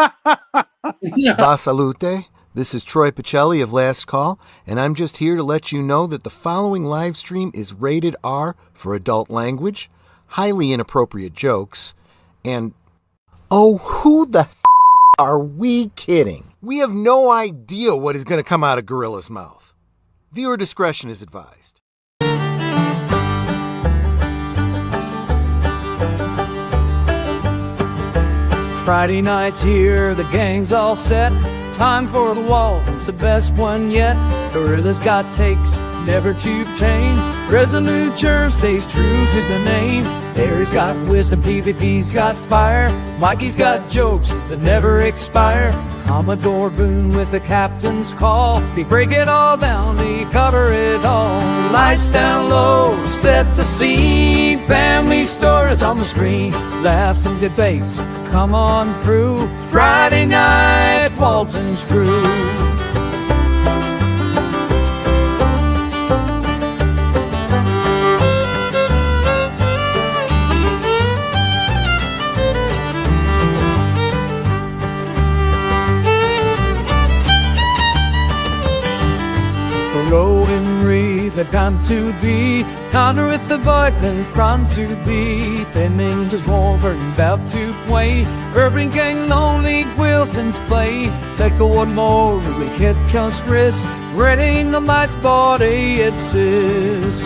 Va salute. This is Troy Pacelli of Last Call, and I'm just here to let you know that the following live stream is rated R for adult language, highly inappropriate jokes, and oh, who the are we kidding? We have no idea what is going to come out of Gorilla's mouth. Viewer discretion is advised. Friday night's here, the gang's all set. Time for the wall, it's the best one yet. Gorilla's got takes, never too tame. Resolute germ stays true to the name. Harry's got wisdom, PvP's got fire. Mikey's got jokes that never expire. Commodore Boone with the captain's call. We break it all down, we cover it all. Lights down low, set the scene. Family stories on the screen. Laughs and debates, come on through. Friday night, Walton's crew. Row and read the time to be. Connor with the boy, then front to be. Pennings is Wolverine about to play. Urban gang lonely Wilson's play. Take a one more, we hit just wrist. Ready the lights, body it says.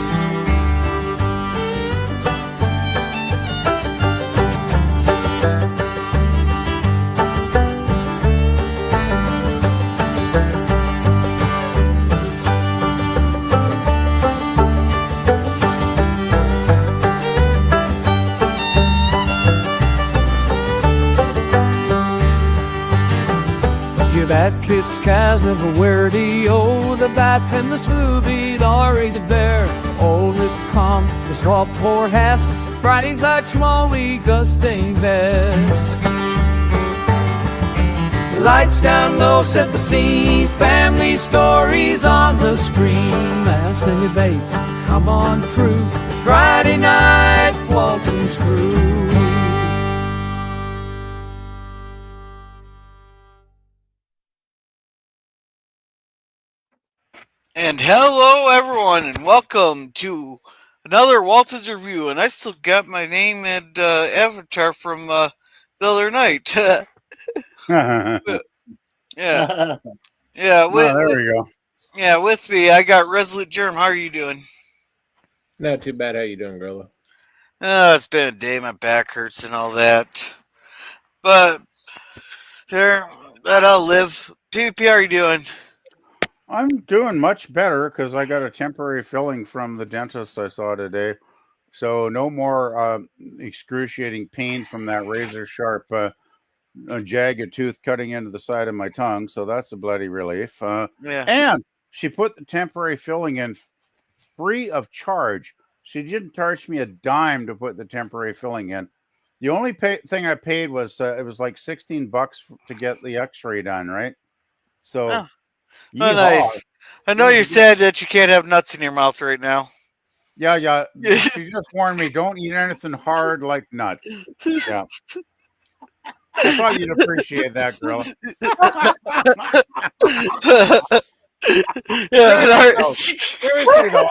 That kid's cast never wear the old. The bat and the smoothie, the orange bear. Old it come, the straw poor has. Friday like small we gusting best. Lights down low, set the scene. Family stories on the screen. Laughs and debate, come on through. Friday night, Walton's crew. And hello, everyone, and welcome to another Waltons review. And I still got my name and avatar from the other night. yeah, yeah. There we go. Yeah, with me, I got Resolute Germ. How are you doing? Not too bad. How you doing, Gorilla? It's been a day. My back hurts and all that, but there, that I'll live. PvP, how are you doing? I'm doing much better because I got a temporary filling from the dentist I saw today. So no more excruciating pain from that razor sharp jagged tooth cutting into the side of my tongue. So that's a bloody relief. Yeah. And she put the temporary filling in free of charge. She didn't charge me a dime to put the temporary filling in. The only thing I paid was it was like $16 to get the x-ray done, right? So... Oh. Oh, nice. I know you said that you can't have nuts in your mouth right now. Yeah. She just warned me, don't eat anything hard like nuts. Yeah. I thought you'd appreciate that, girl. Yeah, seriously though,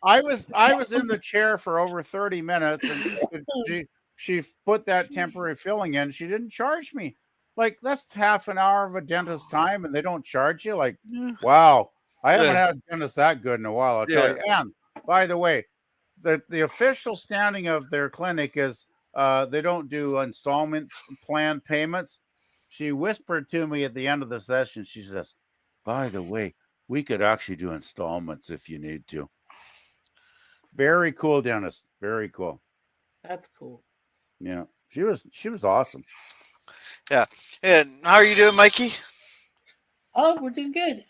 I was in the chair for over 30 minutes and she put that temporary filling in. She didn't charge me. Like, that's half an hour of a dentist's time, and they don't charge you. Like, wow. I haven't had a dentist that good in a while, I'll tell you. And, by the way, the official standing of their clinic is they don't do installment plan payments. She whispered to me at the end of the session, she says, by the way, we could actually do installments if you need to. Very cool dentist. Very cool. That's cool. Yeah. She was awesome. Yeah. And how are you doing, Mikey? Oh, we're doing good.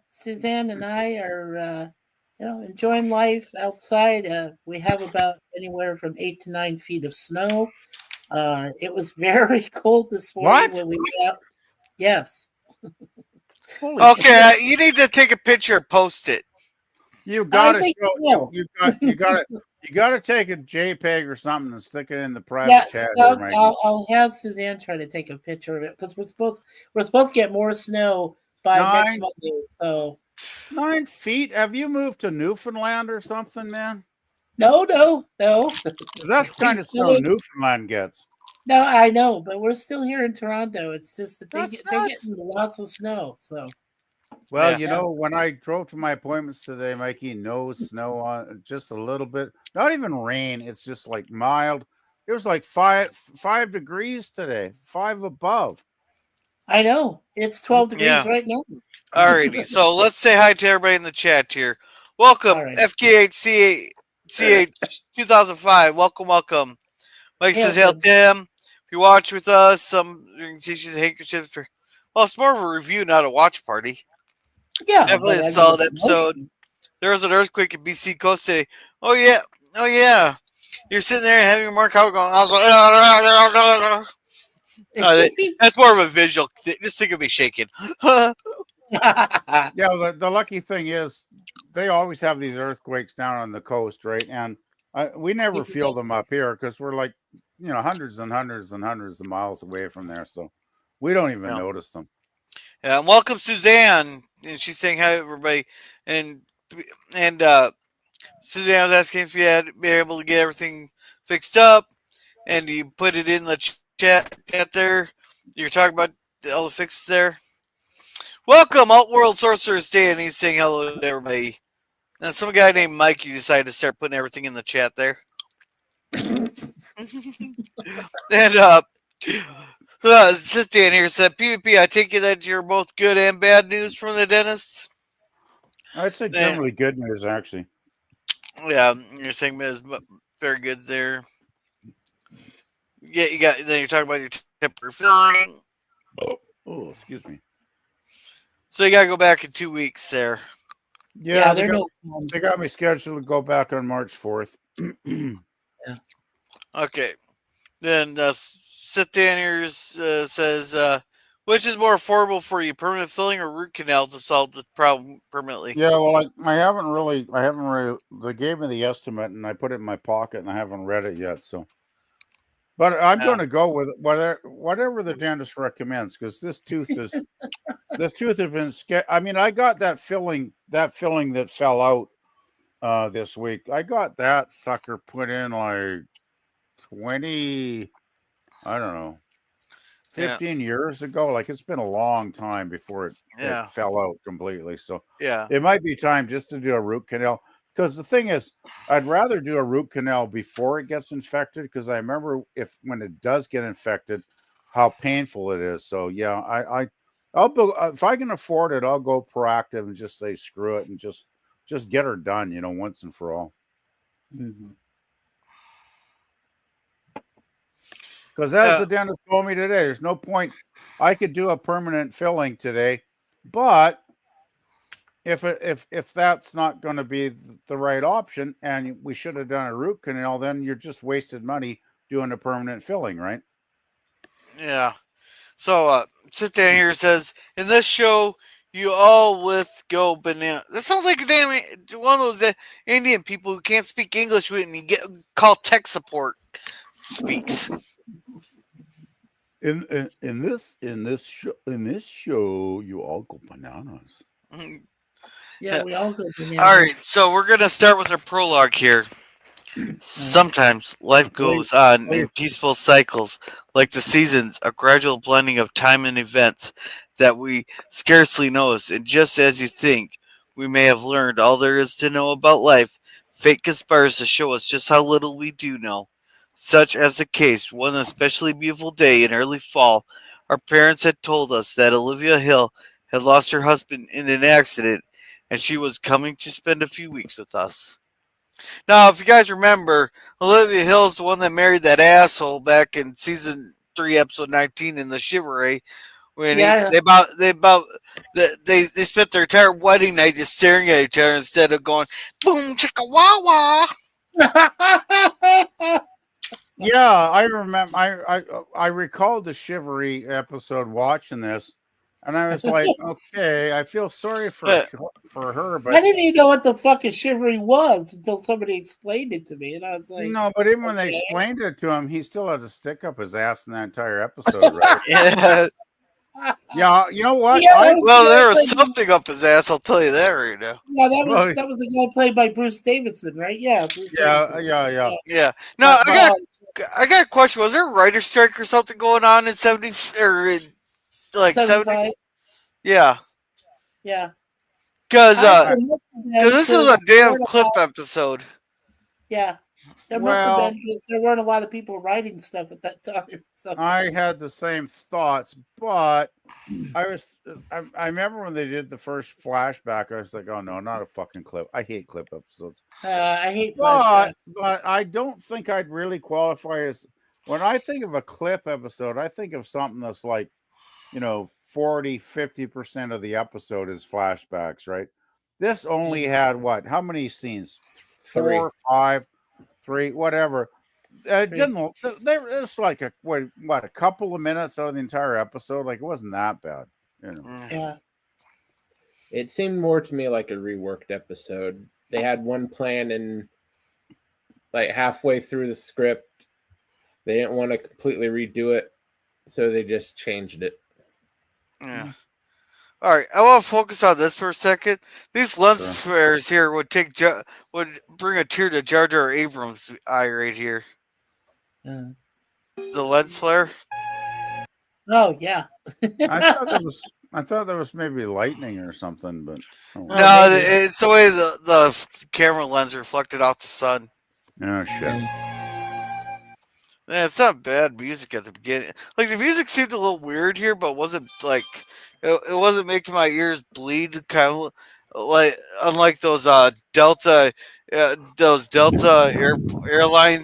Suzanne and I are, enjoying life outside. We have about anywhere from 8 to 9 feet of snow. It was very cold this morning when we went out. Yes. Okay, you need to take a picture and post it. You got to You got to take a JPEG or something and stick it in the private chat. So here, I'll have Suzanne try to take a picture of it because we're supposed to get more snow by next Monday. So 9 feet. Have you moved to Newfoundland or something, man? No. That's kind of snow Newfoundland gets. No, I know, but we're still here in Toronto. It's just that they're getting lots of snow. So, well, you know, when I drove to my appointments today, Mikey, no snow on, just a little bit. Not even rain. It's just like mild. It was like 5 degrees today, 5 above. I know it's 12 degrees right now. Alrighty, so let's say hi to everybody in the chat here. Welcome, FKHCH 2005. Welcome. Mike says, "Hail Tim. If you watch with us, some tissues, handkerchiefs for. Well, it's more of a review, not a watch party. Yeah, definitely a solid episode. There was an earthquake in BC coast today. Oh yeah. You're sitting there and having your mark out going. I was like, that's more of a visual. Just think of me shaking. Yeah, the lucky thing is they always have these earthquakes down on the coast, right? And we never feel them up here because we're like, hundreds and hundreds and hundreds of miles away from there, so we don't even notice them. Yeah, and welcome Suzanne, and she's saying hi everybody, and Suzanne was asking if you had been able to get everything fixed up, and you put it in the chat there. You're talking about all the fixes there. Welcome, Alt-World Sorcerer Stan. He's saying hello to everybody. And some guy named Mikey decided to start putting everything in the chat there. And Stan here said, PvP, I take it that you're both good and bad news from the dentists? I'd say generally good news, actually. Yeah, your segment is very good there. Yeah, then you're talking about your temporary filling. Oh, excuse me. So you got to go back in 2 weeks there. Yeah, they got me scheduled to go back on March 4th. Okay. Then Sit down here says, which is more affordable for you, permanent filling or root canal to solve the problem permanently? Yeah, well, I haven't really. They gave me the estimate, and I put it in my pocket, and I haven't read it yet. So, but I'm going to go with whatever the dentist recommends, because this tooth has been. I mean, I got that filling that fell out this week. I got that sucker put in like 20. I don't know. 15 years ago. Like, it's been a long time before it fell out completely. So it might be time just to do a root canal. Because the thing is, I'd rather do a root canal before it gets infected, because I remember when it does get infected, how painful it is. So yeah, I'll if I can afford it, I'll go proactive and just say screw it and just get her done, once and for all. Mm-hmm. Because as the dentist told me today, there's no point. I could do a permanent filling today, but if that's not going to be the right option, and we should have done a root canal, then you're just wasted money doing a permanent filling, right? Yeah. So Sit down here says, in this show, you all with go banana. That sounds like a damn one of those Indian people who can't speak English with, and you get called tech support speaks. In this show, you all go bananas. Yeah, we all go bananas. All right, so we're gonna start with our prologue here. Sometimes life goes on in peaceful cycles, like the seasons, a gradual blending of time and events that we scarcely notice. And just as you think we may have learned all there is to know about life, fate conspires to show us just how little we do know. Such as the case, one especially beautiful day in early fall, our parents had told us that Olivia Hill had lost her husband in an accident, and she was coming to spend a few weeks with us. Now, if you guys remember, Olivia Hill is the one that married that asshole back in season 3, episode 19 in the Chivalry, when they spent their entire wedding night just staring at each other instead of going boom chicka wah wah. Yeah, I remember. I recalled the Chivalry episode watching this, And I was like, okay, I feel sorry for her, I but didn't even know what the fuck a shivering was until somebody explained it to me, and I was like, no, but even when they okay. explained it to him, he still had to stick up his ass in that entire episode, right? Yeah. Yeah, you know what? Yeah, that was Well, the there guy was played- something up his ass. I'll tell you that right now. Yeah, Well, that was the guy played by Bruce Davidson, right? Yeah, Bruce Davidson. yeah. Yeah. No, But- I got a question. Was there a writer strike or something going on in 70 or in like 75. 70s? Yeah. Yeah. Because There must have been, this is a 'cause there damn weren't a clip lot- episode. Yeah. There must have Well, been because there weren't a lot of people writing stuff at that time. So I had the same thoughts, but I remember when they did the first flashback, I was like, oh no, not a fucking clip. I hate clip episodes. I hate But flashbacks. I don't think I'd really qualify as when I think of a clip episode, I think of something that's like, 40-50% of the episode is flashbacks, right? This only had what? How many scenes? 4, 5, 3, whatever. It didn't. It's like a couple of minutes out of the entire episode. Like it wasn't that bad, Yeah. It seemed more to me like a reworked episode. They had one plan, and like halfway through the script, they didn't want to completely redo it, so they just changed it. Yeah. All right, I want to focus on this for a second. These lens flares here would bring a tear to Jar Jar Abrams' eye right here. Yeah. The lens flare. Oh yeah. I thought there was maybe lightning or something, but No, it's the way the camera lens reflected off the sun. oh shit. Yeah, it's not bad music at the beginning. Like the music seemed a little weird here, but wasn't like it wasn't making my ears bleed. Kind of like unlike those Delta Airlines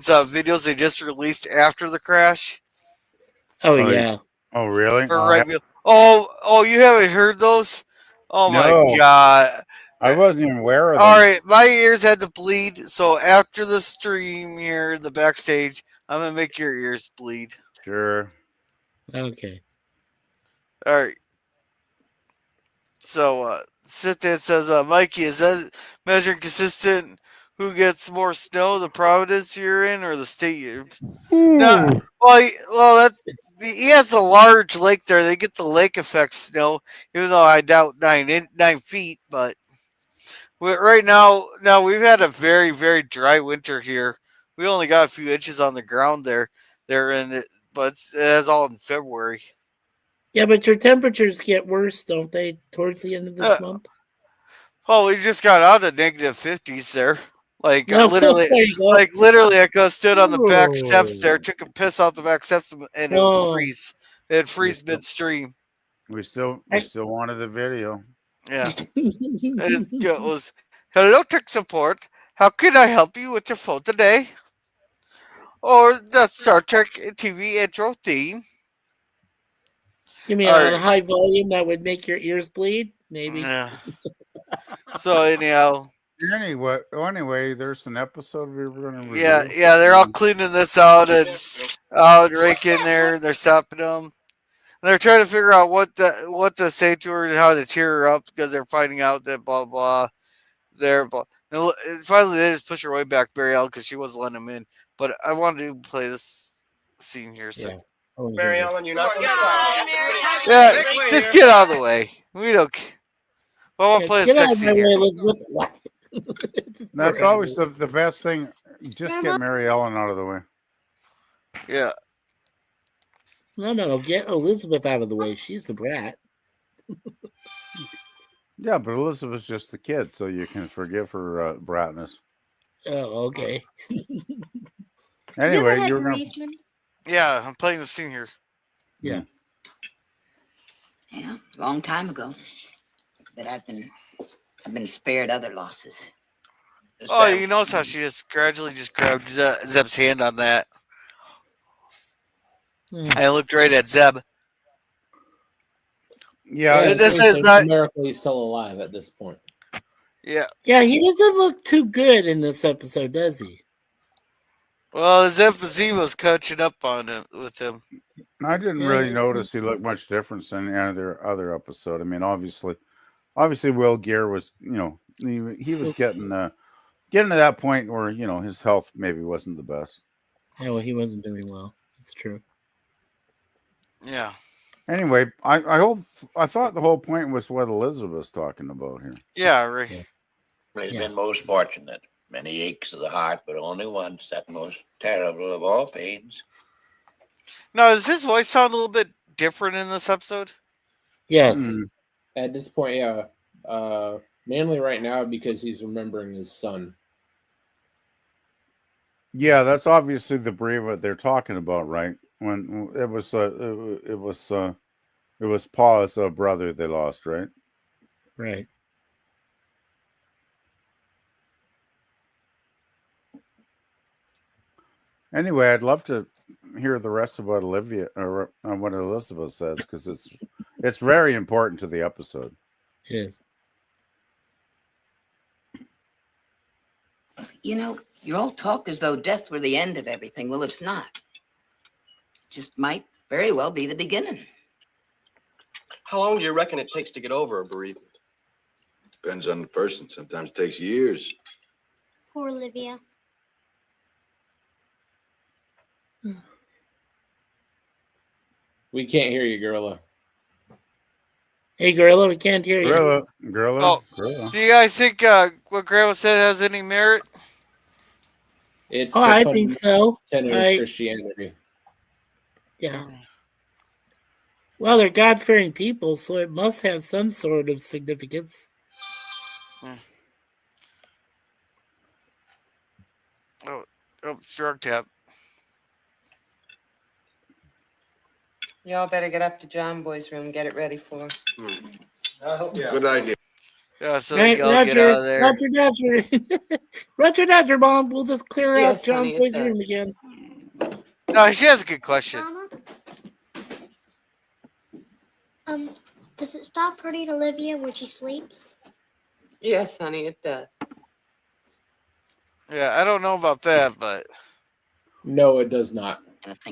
videos they just released after the crash. Oh yeah. Oh really? Oh, you haven't heard those? Oh my god. I wasn't even aware of them. All right, my ears had to bleed. So after the stream here, the backstage, I'm gonna make your ears bleed. Sure. Okay. All right. So Sit-There says, Mikey, is that measuring consistent? Who gets more snow, the Providence you're in or the state you're in? No, well, he has a large lake there. They get the lake effect snow, even though I doubt 9 feet. But right now we've had a very, very dry winter here. We only got a few inches on the ground there. They're in it, but it's all in February. Yeah, but your temperatures get worse, don't they, towards the end of this month? Oh, we just got out of negative 50s there. Like No, literally, there you go. I could have stood on the back steps there, took a piss out the back steps, and it would freeze. It'd freeze midstream. We still wanted the video. Yeah. It was, hello, tech support. How can I help you with your phone today? Or the Star Trek TV intro theme. You mean on a high volume that would make your ears bleed? Maybe. Yeah. So anyhow. Anyway, there's an episode we were going to review. Yeah, they're all cleaning this out and raking there. They're stopping them. And they're trying to figure out what to say to her and how to cheer her up because they're finding out that blah blah. And finally, they just push her way back, Barry Ellen, because she wasn't letting him in. But I wanted to play this scene here. So. Yeah. Barry Ellen, you're not going to stop. Yeah, just get out of the way. We don't care. Well, I want to play this next scene here. That's always the best thing. Just get Mary Ellen out of the way. Yeah. No, get Elizabeth out of the way. She's the brat. Yeah, but Elizabeth's just the kid, so you can forgive her bratness. Oh, okay. Anyway, you were going to... Yeah, I'm playing the scene here. Yeah. Yeah, long time ago. But I've been spared other losses. Oh, you notice how she just gradually just grabbed Zeb's hand on that. I looked right at Zeb. Yeah, this is not miracle he's still alive at this point. Yeah. Yeah, he doesn't look too good in this episode, does he? Well, his empathy was catching up on it with him. I didn't really notice he looked much different than any other episode. I mean, obviously, Will Gear was, he was getting to that point where his health maybe wasn't the best. Yeah, well, he wasn't doing well. It's true. Yeah. Anyway, I thought the whole point was what Elizabeth's talking about here. Yeah, right. He's been most fortunate. Many aches of the heart, but only once, that most terrible of all pains. Now, does his voice sound a little bit different in this episode? Yes. At this point, yeah. Mainly right now because he's remembering his son. Yeah, that's obviously the bereavement they're talking about, right? When it was Paul's brother they lost, right? Right. Anyway, I'd love to hear the rest of what Olivia or what Elizabeth says because it's very important to the episode. Yes. You all talk as though death were the end of everything. Well, it's not. It just might very well be the beginning. How long do you reckon it takes to get over a bereavement? Depends on the person. Sometimes it takes years. Poor Olivia. We can't hear you, Gorilla. Hey, Gorilla, we can't hear you. Gorilla. Do you guys think what Grandma said has any merit? It's I think so. Christianity. Yeah. Well, they're God-fearing people, so it must have some sort of significance. Oh, drug tap. Y'all better get up to John Boy's room and get it ready for him. Good idea. Yeah, so Right, they all get out of there. Roger, Mom. We'll just clear Yes, out John honey, Boy's it's room again. No, she has a good question. Mama? Does it stop hurting Olivia when she sleeps? Yes, honey, it does. Yeah, I don't know about that, but No, it does not.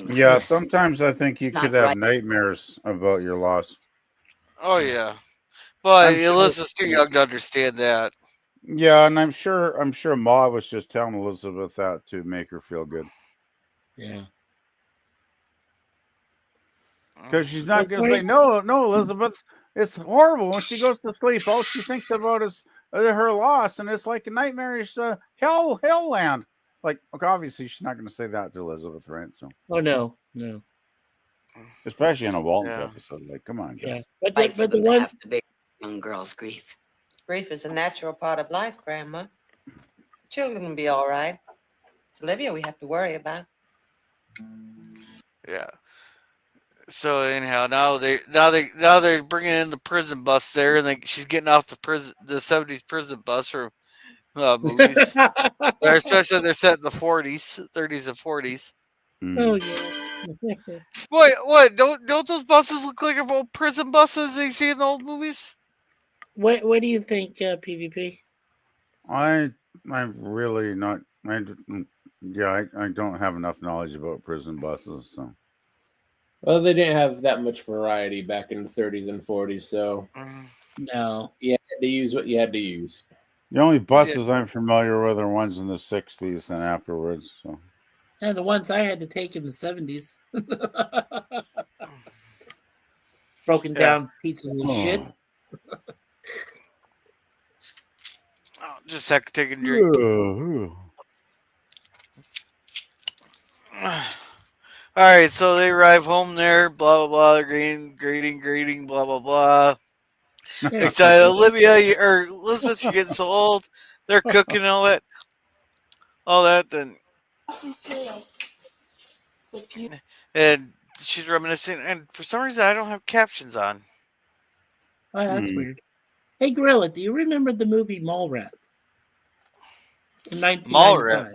Yeah, sometimes I think you could have nightmares about your loss. oh yeah, but I'm sure- Elizabeth's too young to understand that. Yeah, and I'm sure Ma was just telling Elizabeth that to make her feel good. Yeah. Because she's not going to say, no, Elizabeth, it's horrible when she goes to sleep. All she thinks about is her loss, and it's like a nightmarish hell land. Like, okay, obviously, she's not going to say that to Elizabeth, right? So, Oh, no. especially in a Waltons Yeah. episode, like, come on, guys. Yeah. But the one. have to be young girl's grief. Grief is a natural part of life, Grandma. Children will be all right. It's Olivia we have to worry about. Yeah. So anyhow, now they're bringing in the prison bus there, and she's getting off the 70s prison bus from movies. Especially they're set in the 40s, 30s, and 40s. Oh yeah. What? Don't those buses look like old prison buses they see in the old movies? What do you think, PvP? I'm really not. I don't have enough knowledge about prison buses, so. Well, they didn't have that much variety back in the 30s and 40s, so No. you had to use what you had to use. The only buses I'm familiar with are ones in the 60s and afterwards. So. And the ones I had to take in the 70s. Broken down pieces of shit. Just a sec, take a drink. All right, so they arrive home there, blah, blah, blah, they're grading, blah, blah, blah. Excited, Elizabeth, you're getting so old. They're cooking and all that, then. And she's reminiscing, and for some reason, I don't have captions on. Oh, that's weird. Hey, Gorilla, do you remember the movie Mallrats? In 1995?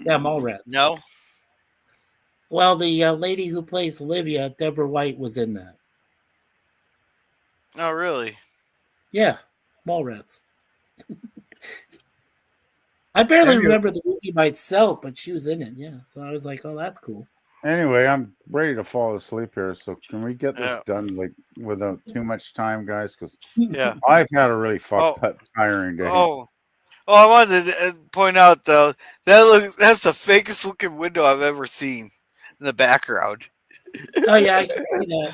Yeah, Mallrats. No. Well, the lady who plays Olivia, Deborah White, was in that. Oh, really? Yeah, Mallrats. I barely Anyway- remember the movie by itself, but she was in it. Yeah, so I was like, "Oh, that's cool." Anyway, I'm ready to fall asleep here. So can we get this Yeah. done like without too much time, guys? Because Yeah. I've had a really fucked up, tiring day. Oh, I wanted to point out though that's the fakest looking window I've ever seen in the background. Oh yeah, I can see that.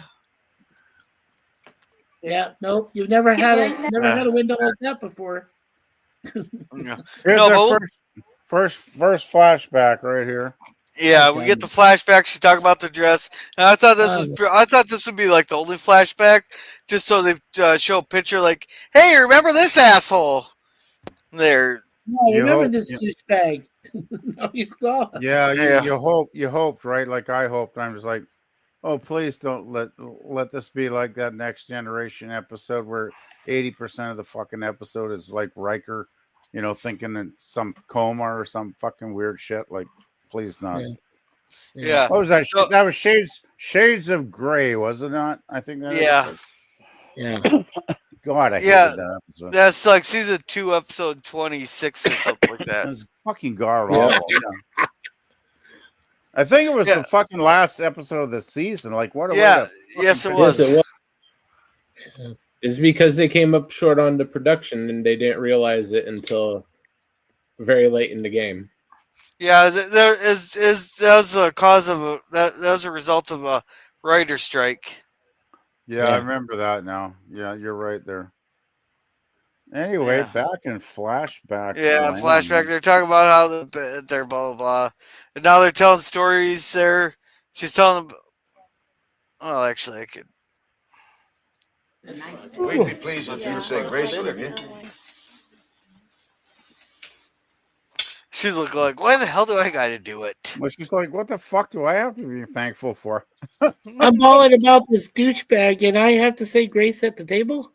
Yeah, nope, you've never had a window like that before. Yeah. Here's No, our but first flashback right here. yeah, we get the flashback. She's talking about the dress, and I thought this would be like the only flashback, just so they show a picture like, "Hey, remember this asshole?" There. No, I remember this douchebag. No, he's gone. Yeah, Yeah. you hoped, right? Like I hoped. I'm just like, oh, please don't let this be like that Next Generation episode where 80% of the fucking episode is like Riker, thinking in some coma or some fucking weird shit. Like, please not. Yeah. What was that? That was Shades of Grey, was it not? I think that. Yeah. Yeah. God, I hated that episode. That's like season 2, episode 26 or something like that. It was fucking awful. Yeah. I think it was the fucking last episode of the season. Like, what? Yes, it was. It's because they came up short on the production and they didn't realize it until very late in the game. Yeah, that was a cause of that was a result of a writer strike. Yeah, I remember that now. Yeah, you're right there. Anyway, back in flashback. Yeah, land. flashback. They're talking about how they're blah blah blah, and now they're telling stories. She's telling them. Oh, actually, I could. We'd be pleased if you'd say grace, Olivia. She's looking like, why the hell do I got to do it? Well, she's like, what the fuck do I have to be thankful for? I'm bawling about this douchebag, and I have to say grace at the table.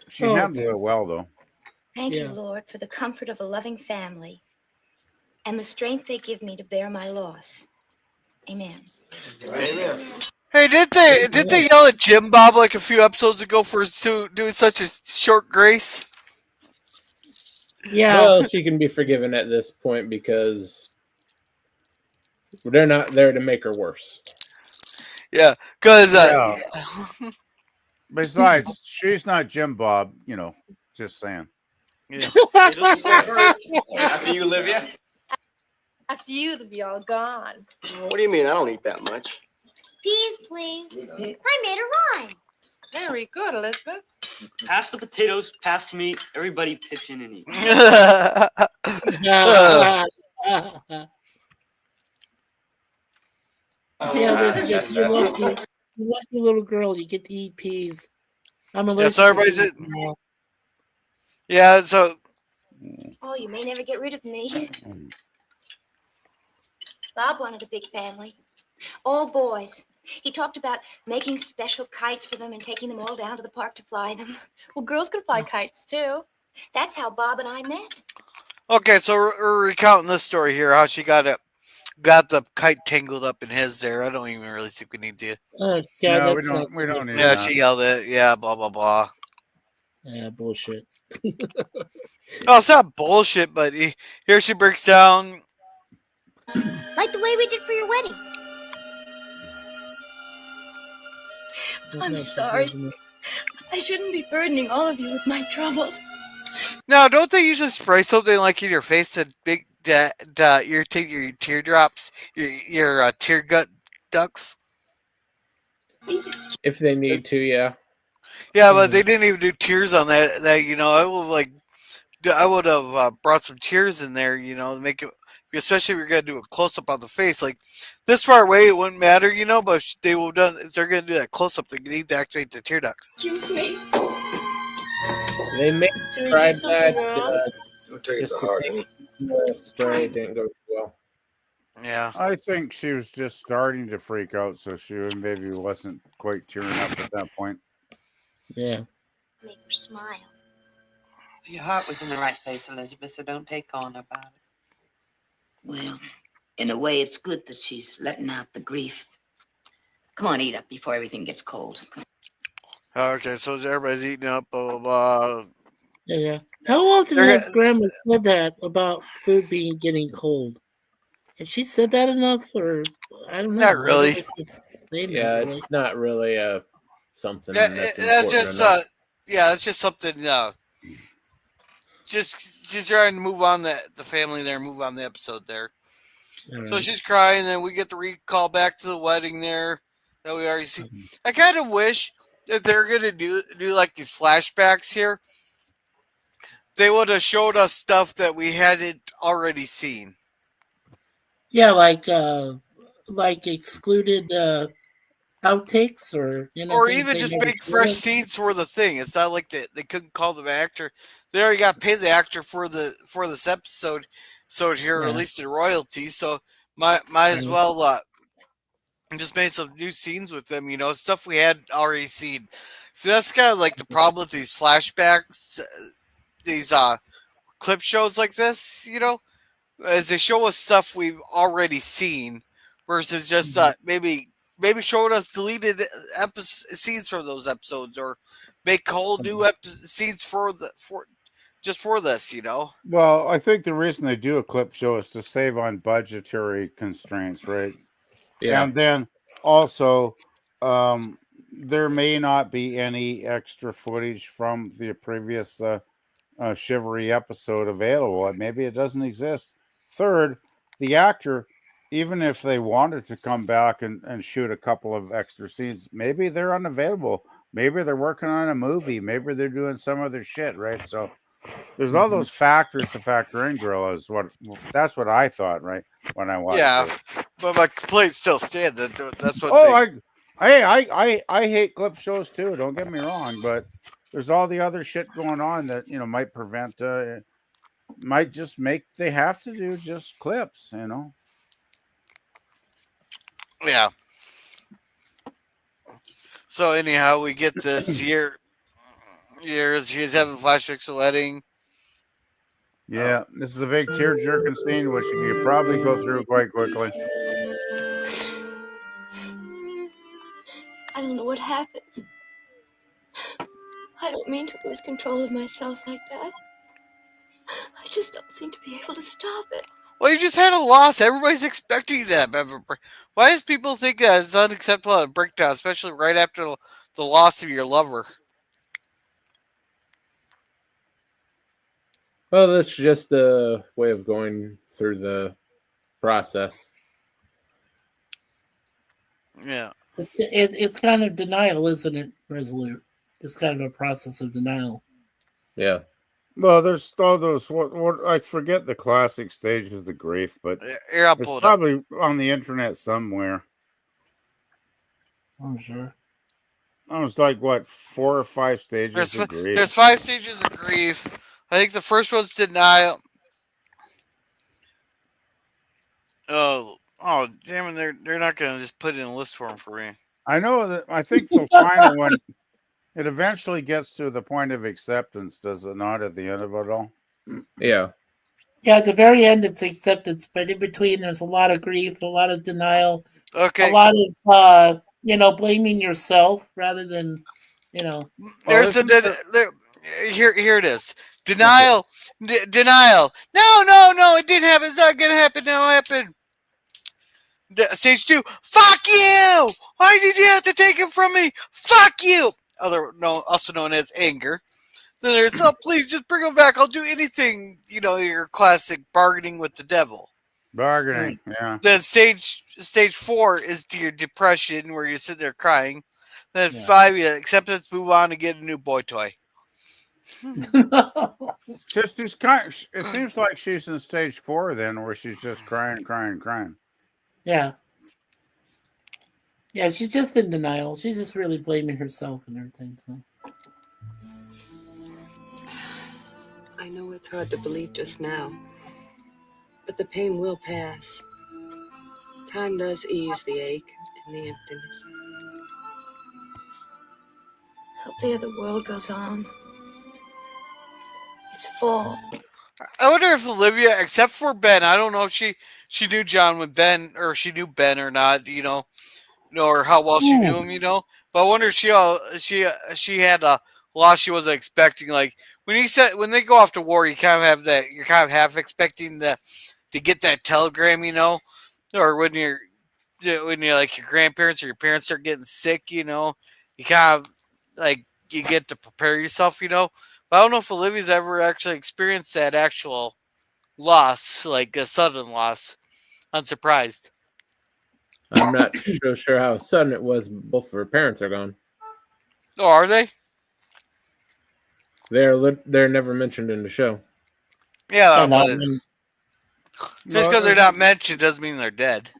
She handled it well, though. Thank you, Lord, for the comfort of a loving family and the strength they give me to bear my loss. Amen. Amen. Hey, did they yell at Jim Bob like a few episodes ago for doing such a short grace? Yeah. Well, she can be forgiven at this point because they're not there to make her worse. Yeah, because Besides, she's not Jim Bob. Just saying. Yeah. After you, Olivia. After you, it'll be all gone. What do you mean? I don't eat that much. Peas, please. I made a rhyme. Very good, Elizabeth. Pass the potatoes, pass the meat, everybody pitch in and eat. Elizabeth, you're lucky little girl. You get to eat peas. I'm allergic. So everybody's yeah. So. Oh, you may never get rid of me. Bob wanted a big family. All boys. He talked about making special kites for them and taking them all down to the park to fly them. Well, girls can fly kites too. That's how Bob and I met. Okay, so we're recounting this story here. How she got the kite tangled up in his there. I don't even really think we need to. Yeah, no, we don't need Yeah, that. she yelled it. Yeah, blah blah blah. Yeah, bullshit. Oh, it's not bullshit, but here she breaks down. Like the way we did for your wedding. I'm sorry. I shouldn't be burdening all of you with my troubles. Now, don't they usually spray something like in your face to irritate your teardrops, your tear gut ducts? If they need to, yeah. Yeah, but they didn't even do tears on that. I would have brought some tears in there, to make it. Especially if you're gonna do a close up on the face, like this far away, it wouldn't matter, But if they will done. If they're gonna do that close up, they need to activate the tear ducts. Excuse me. They may tried that. Don't take it to heart. The spray didn't go too well. Yeah, I think she was just starting to freak out, so she maybe wasn't quite tearing up at that point. Yeah. Make her smile. Your heart was in the right place, Elizabeth, so don't take on about it. Well, in a way, it's good that she's letting out the grief. Come on, eat up before everything gets cold. Okay, so everybody's eating up, blah blah blah. Yeah. How often They're has Grandma said that about food getting cold? Has she said that enough, or I don't know? not really. Yeah, it's not really something Yeah, that's that's important just enough. yeah, it's just something. Just she's trying to move on the family there, move on the episode there. So Right. she's crying, and we get the recall back to the wedding there that we already see. I kind of wish that they're gonna do like these flashbacks here. They would have showed us stuff that we hadn't already seen. Yeah, like excluded outtakes, or Or things even they just never make showed fresh us. scenes for the thing. It's not like they couldn't call the actor. They already got paid the actor for this episode, so here, or at Yeah. least in royalties. So might as Right. well just made some new scenes with them. Stuff we had already seen. So that's kind of like the problem with these flashbacks, these clip shows like this. As they show us stuff we've already seen, versus just maybe showing us deleted scenes from those episodes, or make whole new scenes for this. Well, I think the reason they do a clip show is to save on budgetary constraints, right? Yeah. And then also, there may not be any extra footage from the previous Chivalry episode available. Maybe it doesn't exist. Third, the actor, even if they wanted to come back and shoot a couple of extra scenes, maybe they're unavailable. Maybe they're working on a movie. Maybe they're doing some other shit, right? So there's all those factors to factor in, Gorilla. That's what I thought, right, when I watched it. But my complaint still stands. That's what. I hate clip shows too. Don't get me wrong, but there's all the other shit going on that might prevent. Might just make they have to do just clips. Yeah. So anyhow, we get this here. She's having flashbacks of wedding. Yeah, this is a big tear-jerking scene, which you could probably go through quite quickly. I don't know what happens. I don't mean to lose control of myself like that. I just don't seem to be able to stop it. Well, you just had a loss. Everybody's expecting that. Why does people think that it's unacceptable at a breakdown, especially right after the loss of your lover? Well, that's just the way of going through the process. Yeah. It's kind of denial, isn't it, Resolute? It's kind of a process of denial. Yeah. Well, there's all those. What I forget the classic stages of the grief, but it's probably on the internet somewhere. I'm sure. I was like, what, 4 or 5 stages of grief? There's 5 stages of grief. I think the first one's denial. Oh, damn it! They're not gonna just put it in a list form for me. I know that. I think the final one, it eventually gets to the point of acceptance, does it not? At the end of it all. Yeah. Yeah, at the very end, it's acceptance, but in between, there's a lot of grief, a lot of denial, okay, a lot of blaming yourself rather than There's here it is. Denial, denial. No, it didn't happen. It's not gonna happen. No, happen. Stage 2. Fuck you! Why did you have to take it from me? Fuck you! Also known as anger. Then there's please just bring him back. I'll do anything. Your classic bargaining with the devil. Bargaining, yeah. Then stage 4 is your depression, where you sit there crying. Then 5, acceptance, move on, and get a new boy toy. It seems like she's in stage 4 then, where she's just crying. Yeah. Yeah, she's just in denial. She's just really blaming herself and everything. So. I know it's hard to believe just now, but the pain will pass. Time does ease the ache and the emptiness. Out there, the world goes on. It's full. I wonder if Olivia, except for Ben, I don't know if she knew John with Ben, or she knew Ben or not, or how well she knew him, But I wonder if she had a loss she wasn't expecting. Like, when they go off to war, you kind of have that. You're kind of half expecting to get that telegram, or when you're like your grandparents or your parents start getting sick, you kind of like you get to prepare yourself, But I don't know if Olivia's ever actually experienced that actual loss, like a sudden loss, unsurprised. I'm not so sure how sudden it was. Both of her parents are gone. Oh, are they? They're never mentioned in the show. Yeah, but just because they're not mentioned doesn't mean they're dead.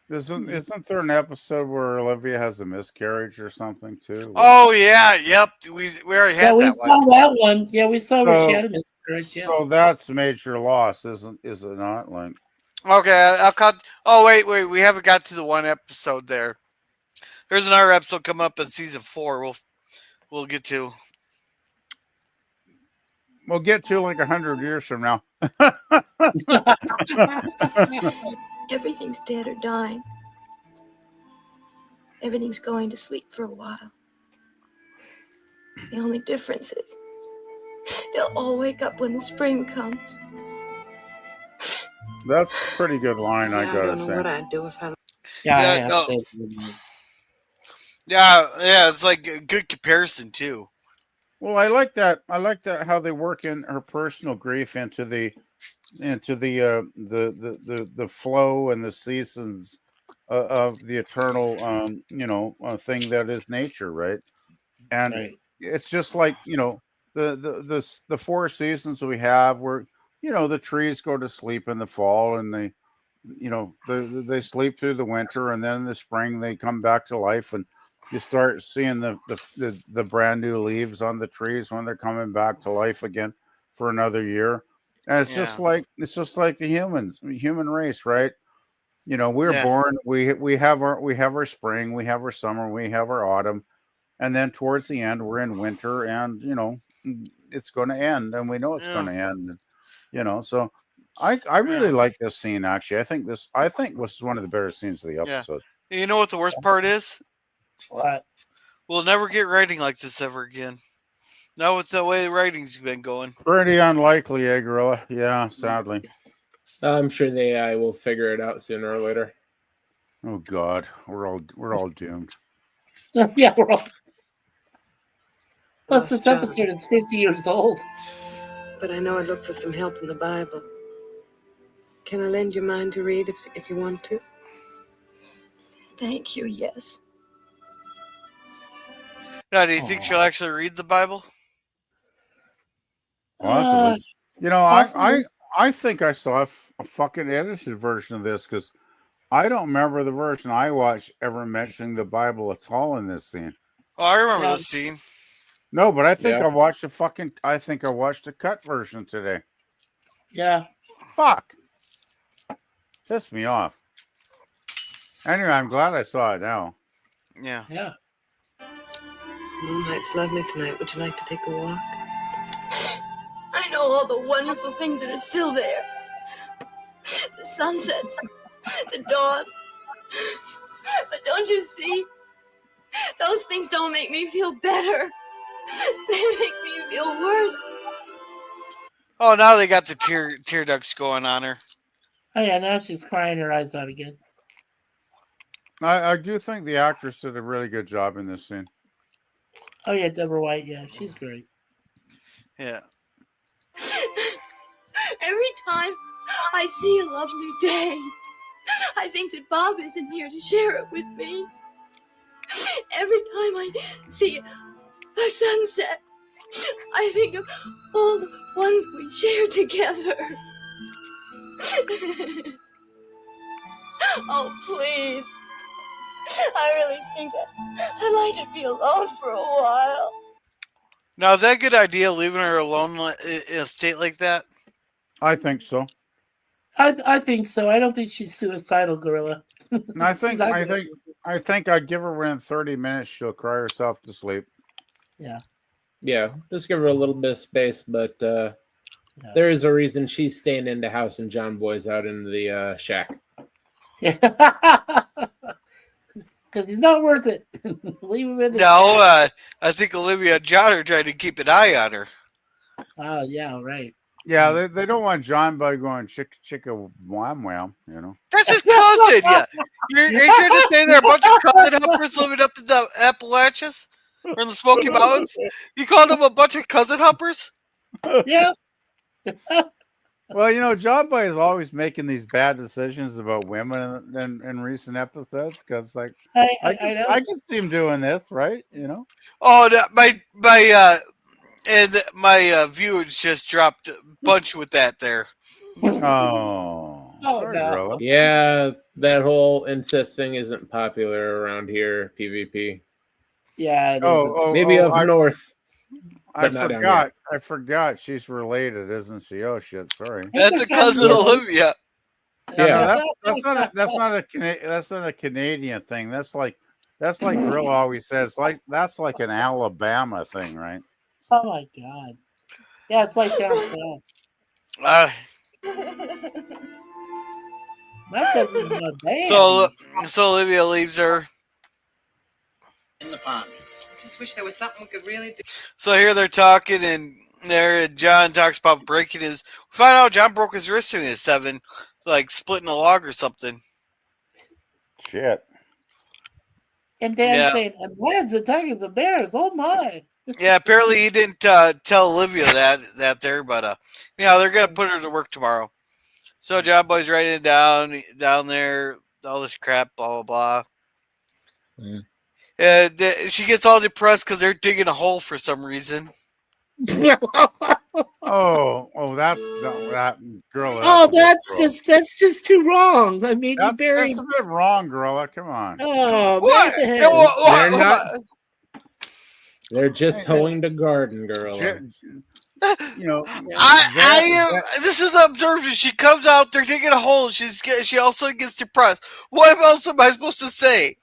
Isn't there an episode where Olivia has a miscarriage or something too? Oh yeah, yep. We already had that. We saw that one. Yeah, we saw where she had a miscarriage. Yeah. So that's major loss, is it not? Like, okay, I'll cut. Oh wait, we haven't got to the one episode there. There's another episode coming up in season 4. We'll get to. We'll get to like 100 years from now. Everything's dead or dying. Everything's going to sleep for a while. The only difference is they'll all wake up when the spring comes. That's a pretty good line, I gotta don't know say. what I'd do if I. Yeah, it's like a good comparison too. Well, I like that. I like that how they work in her personal grief into the flow and the seasons of the eternal thing that is nature, right? And it's just like the 4 seasons we have where the trees go to sleep in the fall and they sleep through the winter, and then in the spring they come back to life, and you start seeing the brand new leaves on the trees when they're coming back to life again for another year. And it's just like the human race, right? We're born, we have our spring, we have our summer, we have our autumn, and then towards the end we're in winter, and it's going to end, and we know it's going to end. So I really like this scene, actually. I think this was one of the better scenes of the episode. Yeah. You know what the worst part is? What? We'll never get writing like this ever again. Not with the way the writing's been going. Pretty unlikely, Gorilla? Yeah, sadly. I'm sure the AI will figure it out sooner or later. Oh God, we're all doomed. Yeah, we're all. Plus, this episode is 50 years old. But I know I'd look for some help in the Bible. Can I lend you mine to read if you want to? Thank you, yes. Now, do you think she'll actually read the Bible? Possibly. I think I saw a fucking edited version of this, because I don't remember the version I watched ever mentioning the Bible at all in this scene. Oh, I remember the scene. No, but I think I watched a cut version today. Yeah. Fuck. Pissed me off. Anyway, I'm glad I saw it now. Yeah. Yeah. Moonlight's lovely tonight. Would you like to take a walk? I know all the wonderful things that are still there. The sunsets, the dawn. But don't you see? Those things don't make me feel better. They make me feel worse. Oh, now they got the tear ducts going on her. Oh yeah, now she's crying her eyes out again. I do think the actress did a really good job in this scene. Oh yeah, Deborah White. Yeah, she's great. Yeah. Every time I see a lovely day, I think that Bob isn't here to share it with me. Every time I see a sunset, I think of all the ones we share together. Oh, please. I really think I'd like to be alone for a while. Now, is that a good idea, leaving her alone in a state like that? I think so. I think so. I don't think she's suicidal, Gorilla. And I think I'd give her within 30 minutes, she'll cry herself to sleep. Yeah. Yeah, just give her a little bit of space, but there is a reason she's staying in the house and John Boy's out in the shack. Yeah. Because he's not worth it. Leave him in there. No, I think Olivia and John are trying to keep an eye on her. Oh, yeah, right. Yeah, they don't want John Boy going chicka wham wham, you know. That's his cousin. Yeah, you're trying to say there are a bunch of cousin hoppers living up in the Appalachians or in the Smoky Mountains? You called them a bunch of cousin hoppers? Yeah. Well, you know, John Boy is always making these bad decisions about women in recent episodes because, like, I can see him doing this, right? You know. Oh, my viewers just dropped a bunch with that there. Oh, sorry, Gorilla. Yeah, that whole incest thing isn't popular around here. PvP. Yeah. Maybe up north. I forgot. She's related, isn't she? Oh shit! Sorry. That's a cousin Olivia. Yeah, that's not a Canadian thing. That's like Gorilla always says. Like that's like an Alabama thing, right? Oh my god. Yeah, it's like down south. My cousin's a band. So Olivia leaves her in the pond. Just wish there was something we could really do. So here they're talking, and John talks about breaking his. We find out John broke his wrist doing his 7, like splitting a log or something. Shit. And Dan saying, "And lads, the tigers, the bears. Oh my!" Yeah, apparently he didn't tell Olivia that there, but they're gonna put her to work tomorrow. So John Boy's writing it down there, all this crap, blah blah blah. She gets all depressed because they're digging a hole for some reason. Oh, that's that girl. Oh, that's just too wrong. I mean, that's a bit wrong, Gorilla. Come on. Oh, what? They're not. They're just hoeing the garden, Gorilla. You know, this is observation. She comes out, they're digging a hole. She also gets depressed. What else am I supposed to say?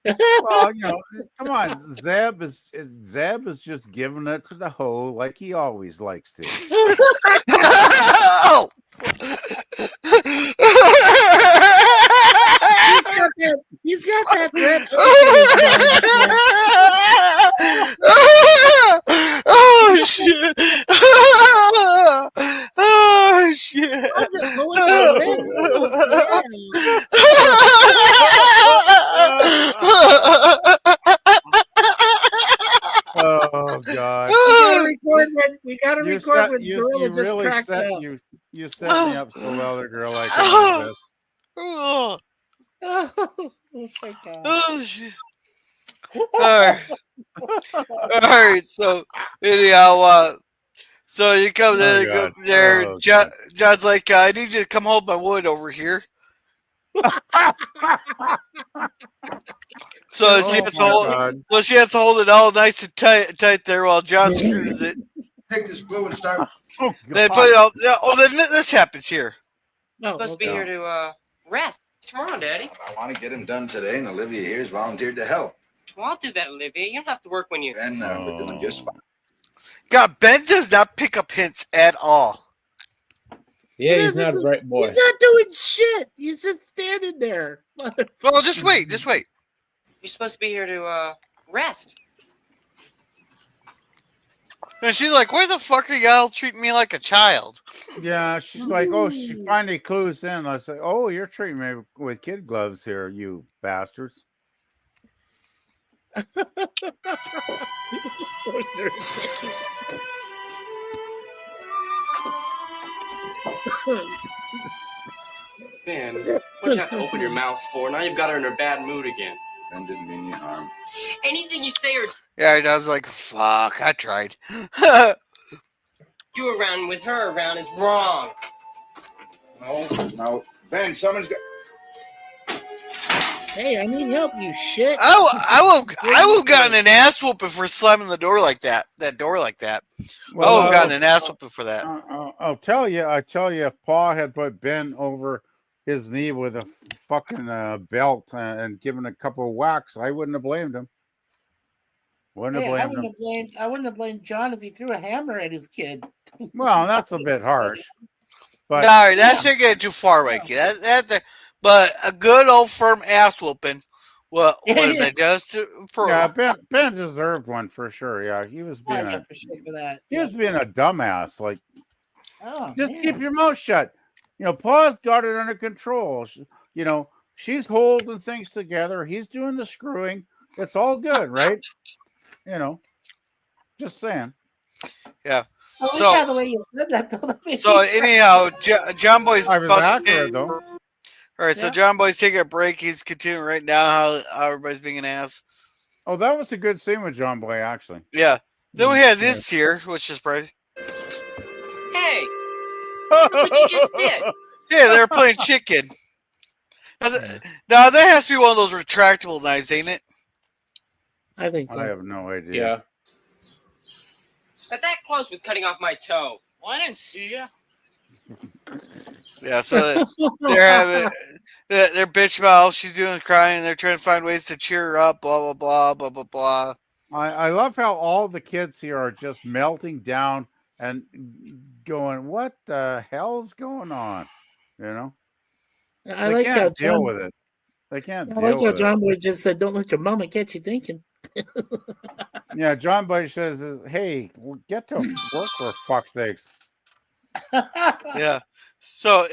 Well, you know, come on. Zeb is just giving it to the hoe like he always likes to. He's got that red. Oh shit! Oh shit! I'm just going Oh god! We gotta record when Gorilla just cracked up. You set me up so well, there, girl. I can do this. Oh my god! Oh shit! All right. So anyhow, so you come there. Oh, John's like, I need you to come hold my wood over here. So she has to hold it all nice and tight there while John screws it. Take this glue and start. Then put it out. Then this happens here. No, supposed to be here to rest tomorrow, Daddy. I want to get him done today, and Olivia here's volunteered to help. Well, I'll do that, Olivia. You don't have to work when you. And we're doing just fine. God, Ben does not pick up hints at all. Yeah, he's not a bright boy. He's not doing shit. He's just standing there. Well, just wait. You're supposed to be here to rest. And she's like, why the fuck are y'all treating me like a child? Yeah, she's like, oh, she finally clues in. I say, oh, you're treating me with kid gloves here, you bastards. Excuse me. Man, what'd you have to open your mouth for? Now you've got her in her bad mood again. Ben didn't mean you harm. Anything you say or Yeah, he does. Like, fuck, I tried. do around with her around is wrong. No. Ben, someone's got. Hey, I need help, you shit. I will have gotten an ass whooping for slamming the door like that. That door like that. Well, I would have gotten an ass whooping for that. I tell you, if Paul had put Ben over his knee with a fucking belt and given a couple of whacks, I wouldn't have blamed him. I wouldn't have blamed John if he threw a hammer at his kid. Well, that's a bit harsh. But no, that should get too far, Wakey. But a good old firm ass whooping What Ben does to Pearl. Yeah, Ben deserved one for sure. Yeah, he was being for sure for that. he was being a dumbass. Like, Oh, just man. keep your mouth shut. Pa's got it under control. She's holding things together. He's doing the screwing. It's all good, right? Just saying. Yeah. I like how the way you said that, though. So anyhow, John Boy's I was about to accurate, though. All right, so John Boy's taking a break. He's continuing right now how everybody's being an ass. Oh, that was a good scene with John Boy, actually. Yeah. Then we had this here, which is probably. Hey, look what you just did. Yeah, they were playing chicken. Now that has to be one of those retractable knives, ain't it? I think so. I have no idea. Yeah. But that close with cutting off my toe. Well, I didn't see ya. Yeah, so they're having they're bitch about all she's doing is crying. They're trying to find ways to cheer her up. Blah blah blah blah blah blah. I love how all the kids here are just melting down and going, "What the hell's going on?" I they like how can't deal John, with it. They can't I deal like how with John it. Boy just said, "Don't let your mama catch you thinking." Yeah, John Boy says, "Hey, get to work for fuck's sakes." Yeah. So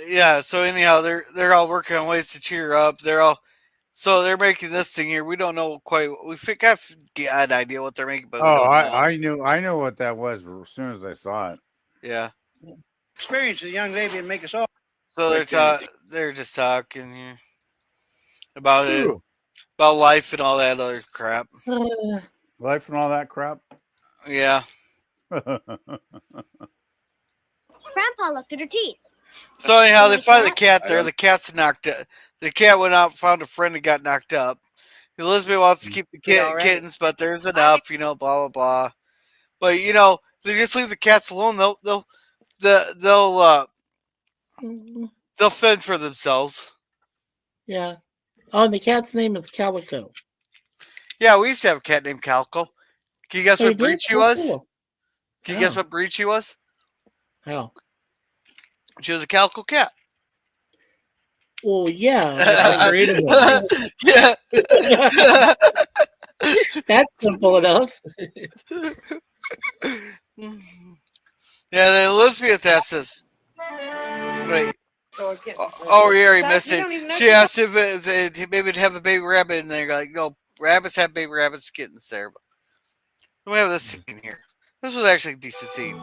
anyhow, they're all working on ways to cheer her up. They're making this thing here. We don't know quite. We think I got an idea what they're making, but we don't know. I knew what that was as soon as I saw it. Yeah. Experience the young lady and make us all. So they're just talking about it, about life and all that other crap. Life and all that crap. Yeah. Grandpa looked at her teeth. So anyhow, they find the cat there. The cat's knocked up. The cat went out, found a friend, and got knocked up. Elizabeth wants to keep the kittens, but there's enough, blah blah blah. But they just leave the cats alone. They'll fend for themselves. Yeah. Oh, and the cat's name is Calico. Yeah, we used to have a cat named Calico. Can you guess what breed she was? Cool. Can you guess what breed she was? How? She was a calico cat. Oh yeah. Yeah. That's simple enough. Yeah, then Elizabeth asks us. Wait. Oh, yeah, he missed it. She asked if maybe would have a baby rabbit, and they're like, no, rabbits have baby rabbits, kittens there. But we have this scene here. This was actually a decent scene.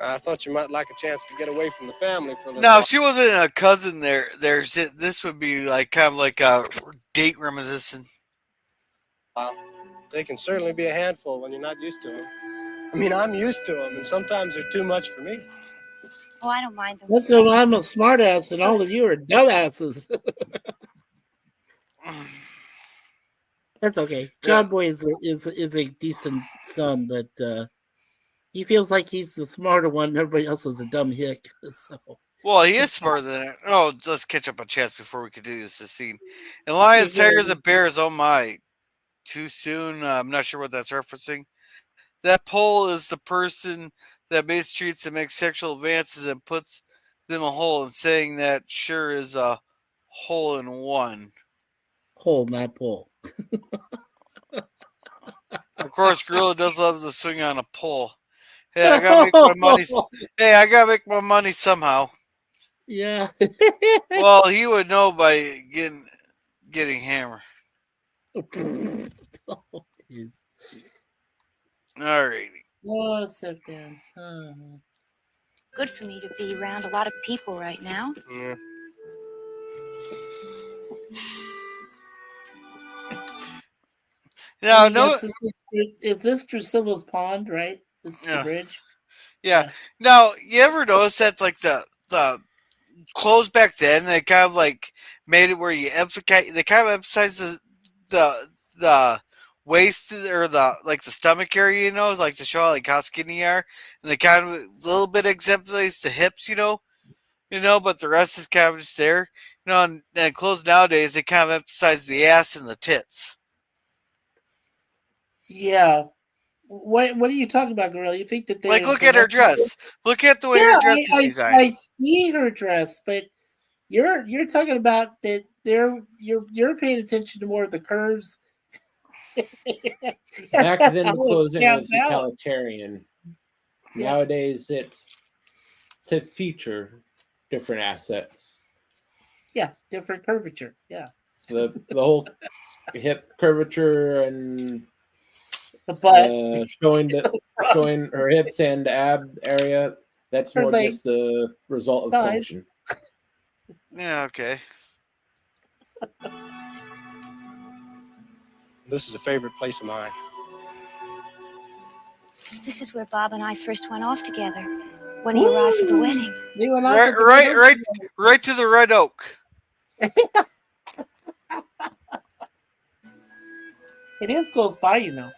I thought you might like a chance to get away from the family for a little No, while. if she wasn't a cousin there, this would be like kind of like a date reminiscent. They can certainly be a handful when you're not used to them. I mean, I'm used to them, and sometimes they're too much for me. Oh, I don't mind them. That's because I'm a smartass and all of you are dumbasses. That's okay. John Boy is a decent son, but he feels like he's the smarter one. And everybody else is a dumb hick. So. Well, he is smarter than it. Oh, let's catch up on chats before we continue this scene. And lions, tigers, and bears. Oh my! Too soon. I'm not sure what that's referencing. That pole is the person that mistreats and makes sexual advances and puts them a hole, and saying that sure is a hole in one. Hole, not pole. Of course, Gorilla does love to swing on a pole. Hey, I gotta make my money. Hey, I gotta make my money somehow. Yeah. Well, he would know by getting hammered. Oh, alrighty. Oh, sit down. Good for me to be around a lot of people right now. Yeah. Now, no. Is this Drusilla's pond, right? This is the bridge. Yeah. Now, you ever notice that like the clothes back then, they kind of like made it where you emphasize. They kind of emphasize the waist or the stomach area, like to show like how skinny you are, and they kind of a little bit exemplifies the hips, but the rest is kind of just there, And clothes nowadays they kind of emphasize the ass and the tits. Yeah. What are you talking about, Gorilla? You think that they look at her dress. Look at the way her dress is designed. I see her dress, but you're talking about that you're paying attention to more of the curves. Back then, How the it closing was stands out. utilitarian. Yeah. Nowadays, it's to feature different assets. Yeah, different curvature. Yeah. The whole hip curvature and The butt. showing her hips and ab area. That's Her more legs. just the result of Thighs. function. Yeah, okay. This is a favorite place of mine. This is where Bob and I first went off together when he arrived for the wedding. They went off Right, at the right, Red right, Oak. right to the Red Oak. It is close by, you know.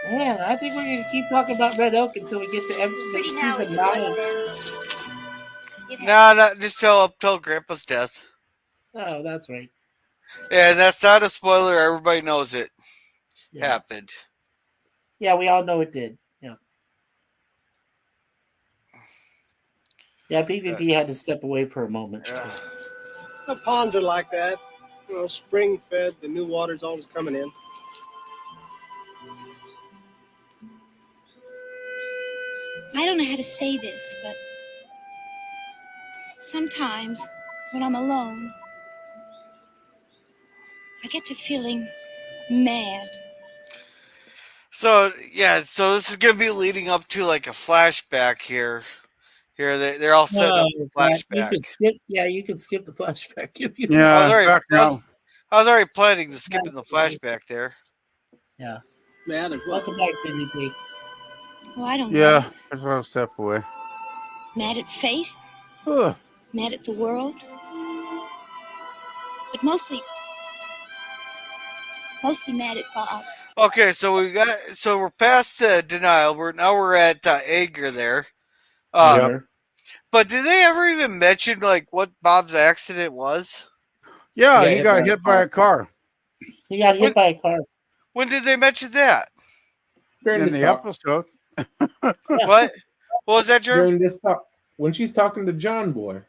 Man, I think we're going to keep talking about Red Oak until we get to Pretty now as season it was 9. then. No, not just till Grandpa's death. Oh, that's right. Yeah, that's not a spoiler. Everybody knows it happened. Yeah, we all know it did. Yeah. Yeah, PvP had to step away for a moment. Yeah. The ponds are like that. You know, spring fed, the new water's always coming in. I don't know how to say this, but sometimes when I'm alone, I get to feeling mad. So yeah, so this is gonna be leading up to like a flashback here. Here they're all setting up the You flashback. can skip. Yeah, you can skip the flashback if you. I Yeah, background. was already planning to skip in the flashback there. Yeah. Man, and Welcome back, PvP. Oh, I don't know. Yeah, I'll step away. Mad at fate, Ugh. mad at the world, but mostly mad at Bob. Okay, so we're past denial. We're at anger there. But did they ever even mention like what Bob's accident was? Yeah, he got hit by a car. He got hit by a car. When did they mention that? In the episode. What? What was that, Jerry? During this talk, when she's talking to John Boy.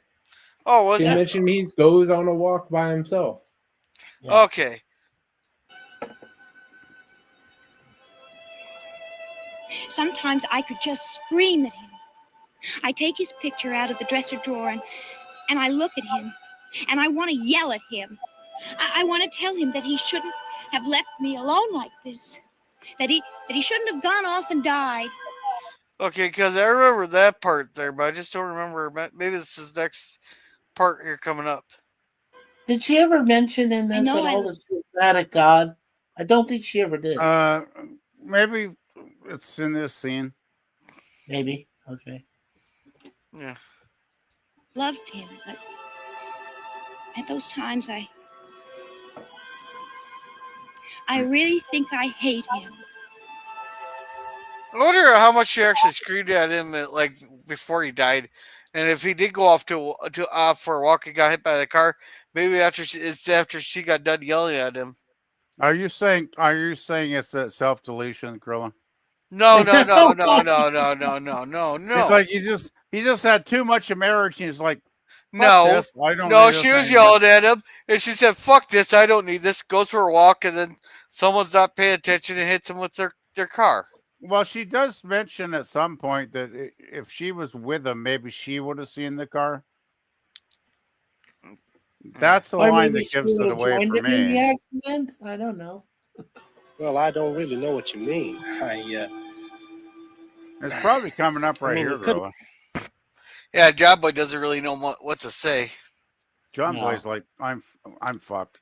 Oh, was she it? mentioned he goes on a walk by himself. Okay. Sometimes I could just scream at him. I take his picture out of the dresser drawer and I look at him and I want to yell at him. I want to tell him that he shouldn't have left me alone like this. That he shouldn't have gone off and died. Okay, because I remember that part there, but I just don't remember. Maybe this is next part here coming up. Did she ever mention in this at all that she was mad at God? I don't think she ever did. Maybe it's in this scene. Maybe. Okay. Yeah. Loved him, but at those times I really think I hate him. I wonder how much she actually screamed at him like before he died, and if he did go off for a walk and got hit by the car, maybe after she got done yelling at him. Are you saying it's a self-deletion, Grilla? No. It's like he just had too much of marriage, and he's like, no, this. I don't no. need She this was anymore. yelling at him, and she said, "Fuck this! I don't need this." Goes for a walk, and then someone's not paying attention and hits him with their car. Well, she does mention at some point that if she was with him, maybe she would have seen the car. That's the line that gives it away for in the me. accident? I don't know. Well, I don't really know what you mean. It's probably coming up right here, Grilla. Yeah, John Boy doesn't really know what to say. John Boy's like, I'm fucked.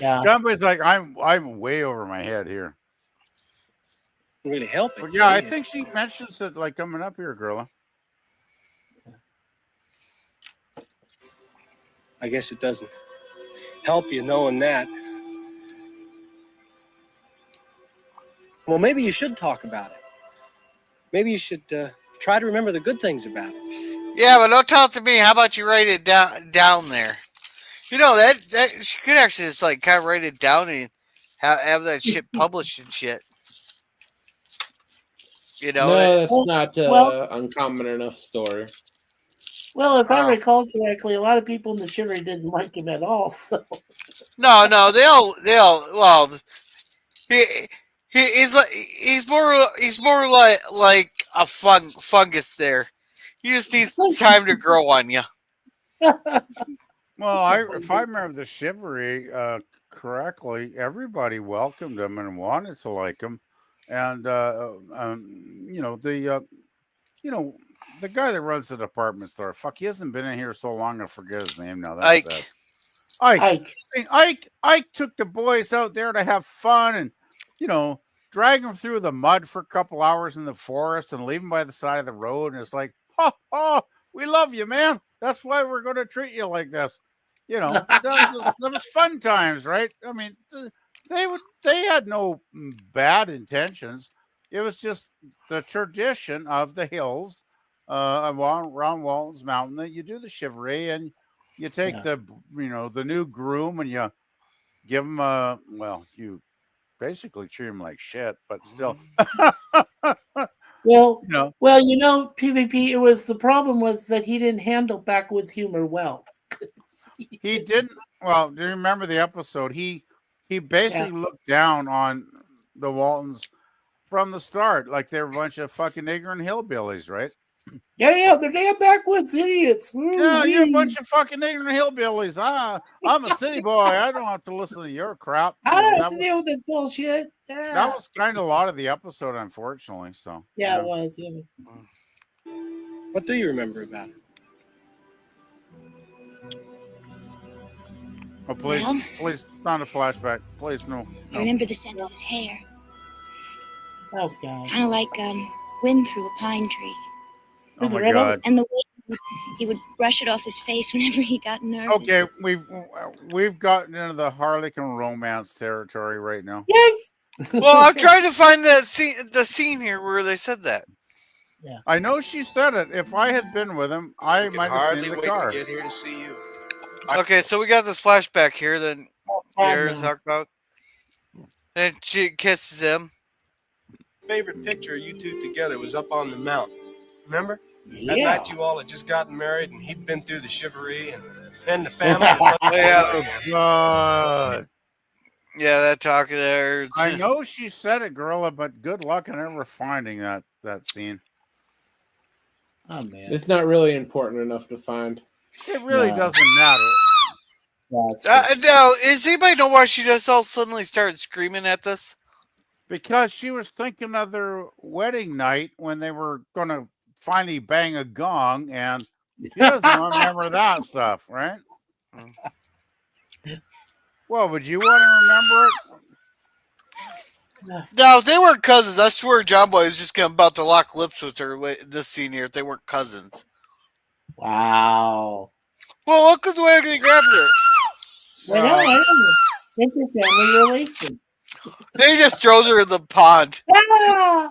Yeah. John Boy's like, I'm way over my head here. Really helping. But yeah, I think she mentions it like coming up here, Grilla. I guess it doesn't help you knowing that. Well, maybe you should talk about it. Maybe you should try to remember the good things about it. Yeah, but don't tell it to me. How about you write it down there? You know that she could actually just like kind of write it down and have that shit published and shit. You know, No, that's not uncommon enough story. Well, if I recall correctly, a lot of people in the shivery didn't like him at all. So No, they all. Well, he's more like a fungus there. He just needs time to grow on you. Well, if I remember the shivery correctly, everybody welcomed him and wanted to like him, and the guy that runs the department store. Fuck, he hasn't been in here so long. I forget his name now. That's Ike. Ike. I mean, Ike took the boys out there to have fun and drag them through the mud for a couple hours in the forest and leave them by the side of the road. And it's like, oh, we love you, man. That's why we're going to treat you like this. That was fun times, right? I mean, they had no bad intentions. It was just the tradition of the hills around Waltons Mountain that you do the shivery and you take the new groom and you give him you basically treat him like shit, but still. Well, PvP. It was the problem was that he didn't handle backwoods humor well. He didn't. Well, do you remember the episode? He basically looked down on the Waltons from the start, like they were a bunch of fucking ignorant hillbillies, right? Yeah, they're damn backwoods idiots. Yeah, you're a bunch of fucking ignorant hillbillies. I'm a city boy. I don't have to listen to your crap. I don't have to deal with this bullshit. Yeah. That was kind of a lot of the episode, unfortunately. So yeah, it was. Yeah. What do you remember about it? Oh, please, not a flashback. Please, no. I remember the scent of his hair. Oh, God. Kind of like wind through a pine tree. Oh, my God. And the way he would brush it off his face whenever he got nervous. Okay, we've gotten into the Harlequin romance territory right now. Yes. Well, I'm trying to find the scene here where they said that. Yeah. I know she said it. If I had been with him, I might have seen the car. To get here to see you. Okay, so we got this flashback here that Sarah talked about. And she kisses him. Favorite picture of you two together was up on the mountain. Remember? Yeah. That night you all had just gotten married and he'd been through the shivery and then the family. Oh, God. Yeah, that talk there. I know she said it, Gorilla, but good luck in ever finding that scene. Oh, man. It's not really important enough to find. It really doesn't matter. Now, does anybody know why she just all suddenly started screaming at this? Because she was thinking of their wedding night when they were going to finally bang a gong, and she doesn't remember that stuff, right? Well, would you want to remember it? No, if they weren't cousins, I swear John Boy was just about to lock lips with her this scene here if they weren't cousins. Wow. Well, look at the way they grabbed her. I know. It's a family relation. They just throws her in the pond. Ah!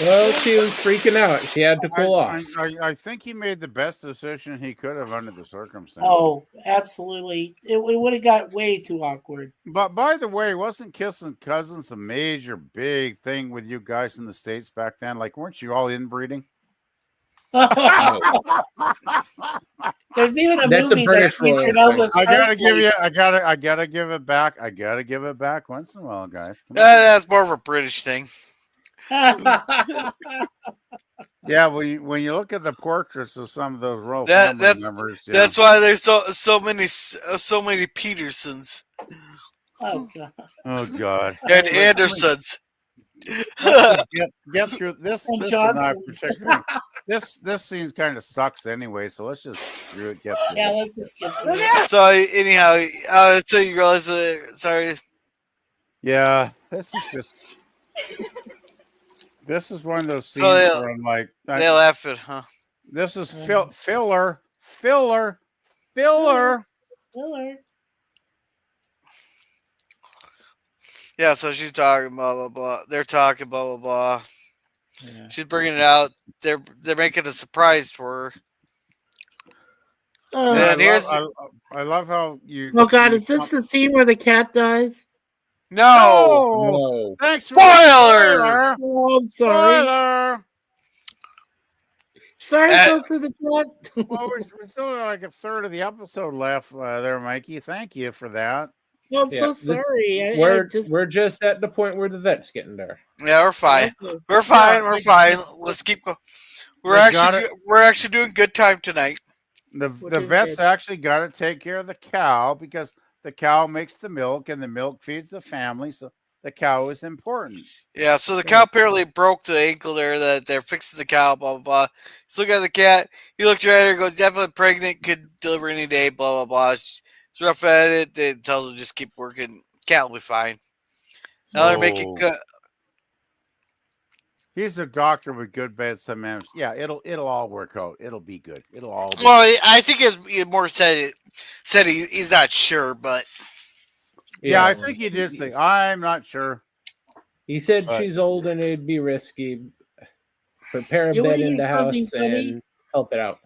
Well, she was freaking out. She had to cool off. I think he made the best decision he could have under the circumstances. Oh, absolutely. It would have got way too awkward. But by the way, wasn't kissing cousins a major big thing with you guys in the States back then? Like, weren't you all inbreeding? There's even a That's movie a British that featured royal Elvis I gotta Presley. give you. I gotta give it back. I gotta give it back once in a while, guys. Come on. That's more of a British thing. Yeah, when you look at the portraits of some of those royal family members, yeah. That's why there's so many Petersons Oh, God. Oh, God. and Andersons. Get through this. And This is not Johnsons. particularly. This scene kind of sucks anyway, so let's just get through Yeah, it. let's just get through it. So anyhow, so you realize that. Sorry. Yeah, this is just. This is one of those scenes So where I'm like, they laugh at, huh? this is filler. Filler. Yeah, so she's talking blah blah blah. They're talking blah blah blah. Yeah. She's bringing it out. They're making a surprise for her. And I love how you. Oh, God, is this the scene where the cat dies? No. No. Thanks. Spoiler! Oh, I'm sorry. Spoiler. Sorry, folks in the chat. Well, we're still like a third of the episode left there, Mikey. Thank you for that. Well, I'm so sorry. We're just at the point where the vet's getting there. Yeah, we're fine. Okay. We're fine. Yeah, We're fine. Let's keep going. We're actually doing good time tonight. The vet's actually got to take care of the cow because the cow makes the milk and the milk feeds the family. So the cow is important. Yeah, so the cow apparently broke the ankle there that they're fixing the cow, blah, blah, blah. He's looking at the cat. He looked right at her, goes, definitely pregnant, could deliver any day, blah, blah, blah. She's rough at it. It tells him just keep working. Cat will be fine. Now they're making good. He's a doctor with good bedside manner. Yeah, it'll all work out. It'll be good. It'll all be Well, good. I think he more said he's not sure, but. Yeah, I think he did say, I'm not sure. He said she's old and it'd be risky. Prepare a bed in the house and help it out.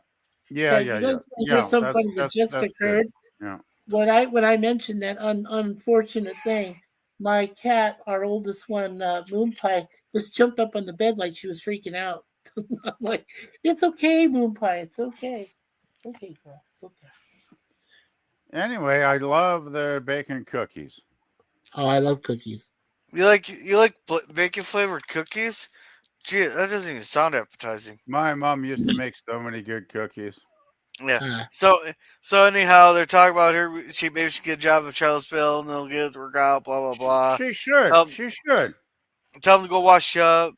Yeah. Here's something that just occurred. Yeah. When I mentioned that unfortunate thing, my cat, our oldest one, Moon Pie, just jumped up on the bed like she was freaking out. I'm like, it's okay, Moon Pie. It's okay. Okay, girl. It's okay. Anyway, I love the bacon cookies. Oh, I love cookies. You like bacon flavored cookies? Gee, that doesn't even sound appetizing. My mom used to make so many good cookies. Yeah. So anyhow, they're talking about her. Maybe she get a job at Charlottesville, and they'll get it work out. Blah blah blah. She should. She should. Tell them to go wash up.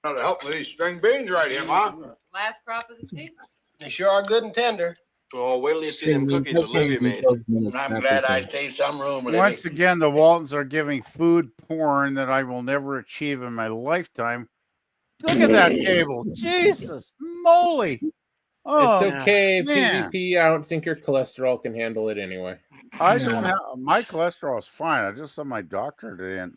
Now to help with these string beans right here, Ma. Last crop of the season. They sure are good and tender. Oh, wait till you see them cookies Olivia made. And I'm glad I stayed some room. Once again, the Waltons are giving food porn that I will never achieve in my lifetime. Look at that table. Jesus moly. Oh, it's okay, man. PvP. I don't think your cholesterol can handle it anyway. I don't have my cholesterol is fine. I just saw my doctor today.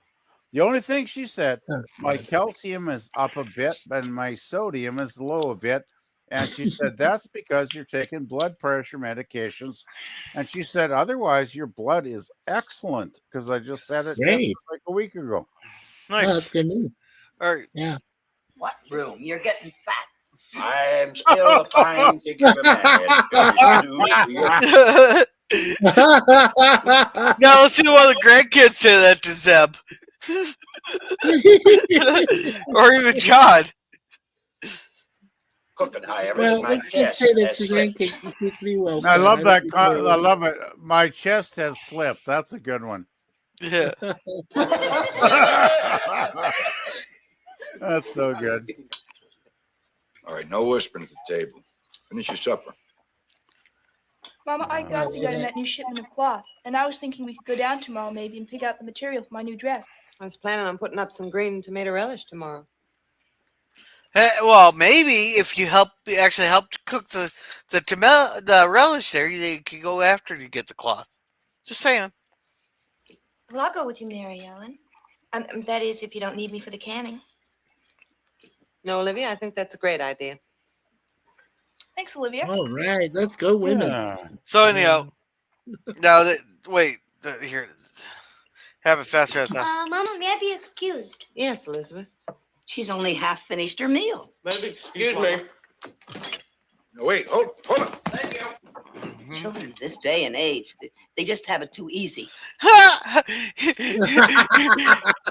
The only thing she said, my calcium is up a bit, but my sodium is low a bit. And she said, that's because you're taking blood pressure medications. And she said, otherwise, your blood is excellent. Because I just said it just like a week ago. Nice. Oh, that's good news. All right. Yeah. What room? You're getting fat. I am still a fine figure of a man. Now let's see one of the grandkids say that to Zeb. Or even John. Cooking high. Well, let's just say that Suzanne takes me well. I love that. I love it. My chest has flipped. That's a good one. Yeah. That's so good. All right, no whispering at the table. Finish your supper. Mama, I got in that new shipment of cloth, and I was thinking we could go down tomorrow maybe and pick out the material for my new dress. I was planning on putting up some green tomato relish tomorrow. Well, maybe if you actually help to cook the relish there, you can go after you get the cloth. Just saying. Well, I'll go with you, Mary Ellen. That is, if you don't need me for the canning. No, Olivia, I think that's a great idea. Thanks, Olivia. All right, let's go, women. Yeah. So anyhow, now here, have it faster at that. Mama, may I be excused? Yes, Elizabeth. She's only half finished her meal. Excuse me. No, wait, hold on. Thank you. Children of this day and age, they just have it too easy. I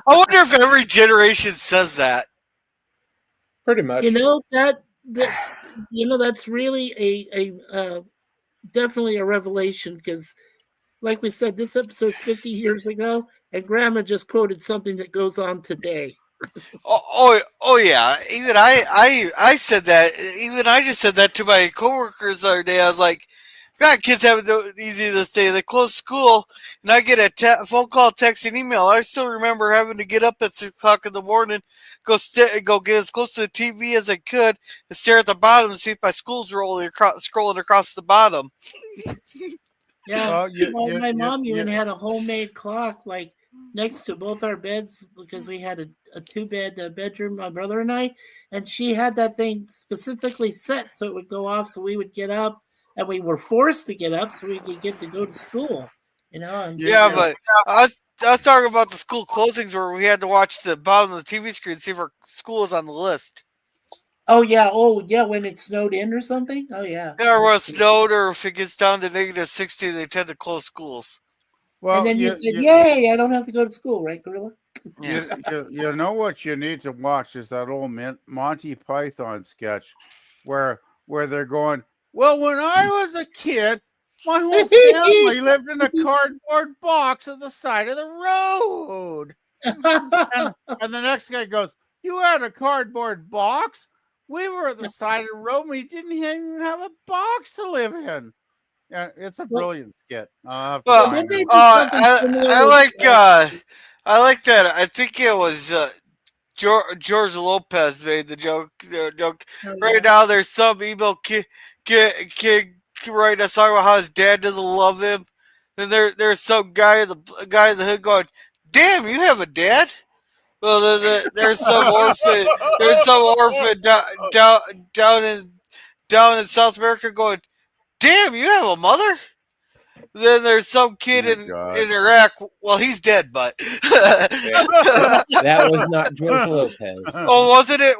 wonder if every generation says that. Pretty much. You know that's really a definitely a revelation because, like we said, this episode's 50 years ago, and Grandma just quoted something that goes on today. Oh yeah. Even I said that. Even I just said that to my coworkers the other day. I was like, God, kids have it easy this day. They close school, and I get a phone call, text, and email. I still remember having to get up at 6 o'clock in the morning, go get as close to the TV as I could, and stare at the bottom to see if my school's scrolling across the bottom. Yeah, my mom even had a homemade clock like next to both our beds because we had a two-bed bedroom, my brother and I, and she had that thing specifically set so it would go off so we would get up, and we were forced to get up so we could get to go to school, you know. And, But I was talking about the school closings where we had to watch the bottom of the TV screen to see if our school was on the list. Oh yeah. Oh yeah. When it snowed in or something. Oh yeah. Yeah, or when it snowed, or if it gets down to -60, they tend to close schools. And then you said, "Yay! I don't have to go to school, right, Gorilla?" You know what you need to watch is that old Monty Python sketch where they're going, well, when I was a kid, my whole family lived in a cardboard box at the side of the road. and the next guy goes, you had a cardboard box? We were at the side of the road and we didn't even have a box to live in. Yeah, it's a brilliant skit. I like that. I think it was George Lopez made the joke. Right now, there's some emo kid writing a song about how his dad doesn't love him. Then there's some guy in the hood going, "Damn, you have a dad." Well, there's some orphan. There's some orphan down in South America going, "Damn, you have a mother." Then there's some kid in Iraq. Well, he's dead, but that was not George Lopez. Oh, wasn't it?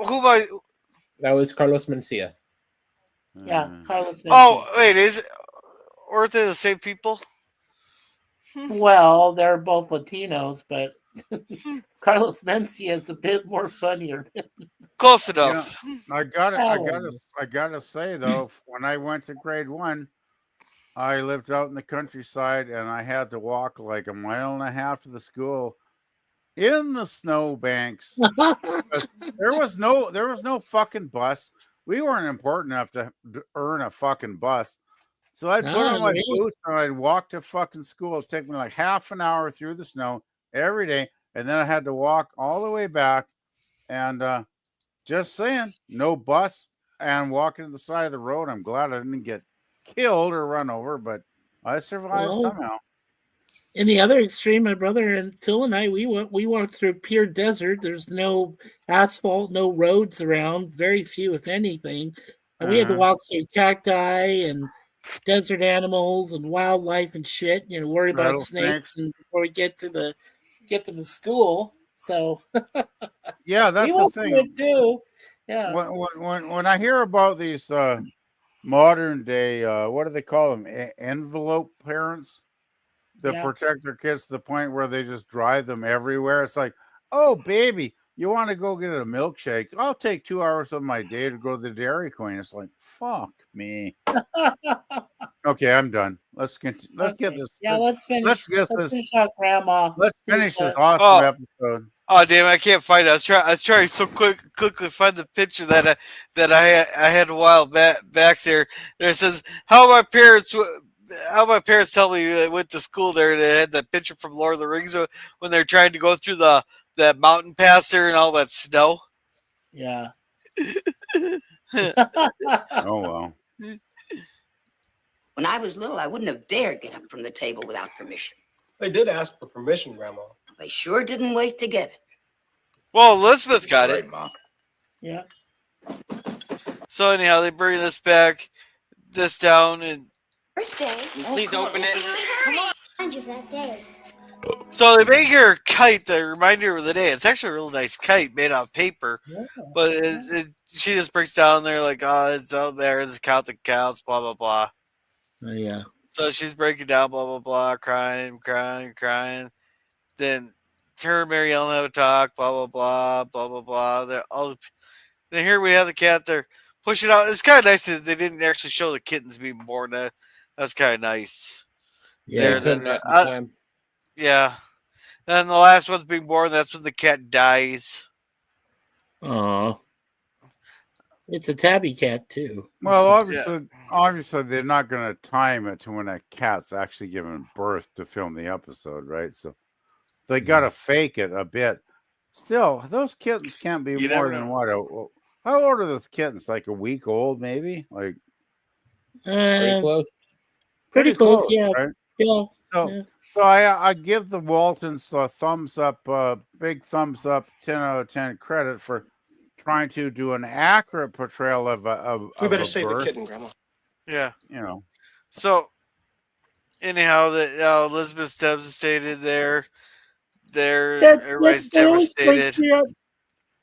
That was Carlos Mencia. Yeah, Carlos Mencia. Oh, wait, aren't they the same people? Well, they're both Latinos, but Carlos Mencia is a bit more funnier. Close enough. I gotta say though, when I went to grade 1, I lived out in the countryside and I had to walk like 1.5 miles to the school in the snowbanks. there was no fucking bus. We weren't important enough to earn a fucking bus. So I'd put on my boots and I'd walk to fucking school. It'd take me like half an hour through the snow every day. And then I had to walk all the way back. And just saying, no bus and walking to the side of the road. I'm glad I didn't get killed or run over, but I survived somehow. In the other extreme, my brother and Phil and I, we walked through pure desert. There's no asphalt, no roads around, very few, if anything. And we had to walk through cacti and desert animals and wildlife and shit. Worry about snakes and before we get to the school. So yeah, that's the thing too. Yeah. When I hear about these modern day, what do they call them? Envelope parents that protect their kids to the point where they just drive them everywhere. It's like, oh, baby, you want to go get a milkshake? I'll take 2 hours of my day to go to the Dairy Queen. It's like, fuck me. Okay, I'm done. Let's get this. Yeah, let's finish. Let's finish out Grandma. Let's finish this awesome episode. Oh damn! I can't find it. I was trying so quickly find the picture that I had a while back there. It says how my parents tell me they went to school there. They had that picture from Lord of the Rings when they're trying to go through that mountain pass there and all that snow. Yeah. Oh well. When I was little, I wouldn't have dared get up from the table without permission. They did ask for permission, Grandma. They sure didn't wait to get it. Well, Elizabeth got it. Mom. Yeah. So anyhow, they bring this down, and Birthday. Please open it. Come on. Remind you of that day. so they make her a kite that remind her of the day. It's actually a real nice kite made out of paper, but she just breaks down there like, oh, it's out there. It's a count that counts. Blah blah blah. Yeah. So she's breaking down, blah blah blah, crying. Then her and Mary Ellen have a talk, blah blah blah. Then here we have the cat. They're pushing out. It's kind of nice that they didn't actually show the kittens being born. That's kind of nice. Yeah. Yeah. Then the last one's being born. That's when the cat dies. Oh. It's a tabby cat too. Well, obviously, they're not going to time it to when a cat's actually giving birth to film the episode, right? So they got to fake it a bit. Still, those kittens can't be more than what? How old are those kittens? Like a week old, maybe? Like pretty close. Pretty close, yeah. Right? Yeah. So I give the Waltons a thumbs up, big thumbs up, 10 out of 10 credit for trying to do an accurate portrayal of We better save the kitten, Grandma. Yeah. So anyhow, Elizabeth's devastated there. Everybody's devastated.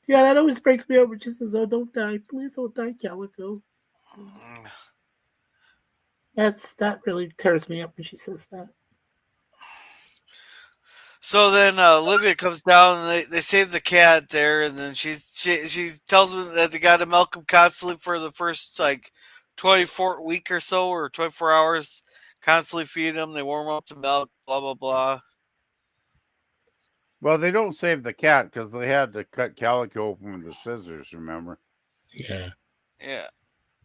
Yeah, that always breaks me up when she says, "Oh, don't die. Please don't die, Calico." That really tears me up when she says that. So then Olivia comes down and they save the cat there, and then she tells them that they got to milk him constantly for the first like 24 week or so, or 24 hours, constantly feed him. They warm up the milk, blah blah blah. Well, they don't save the cat because they had to cut Calico open with the scissors. Remember? Yeah. Yeah.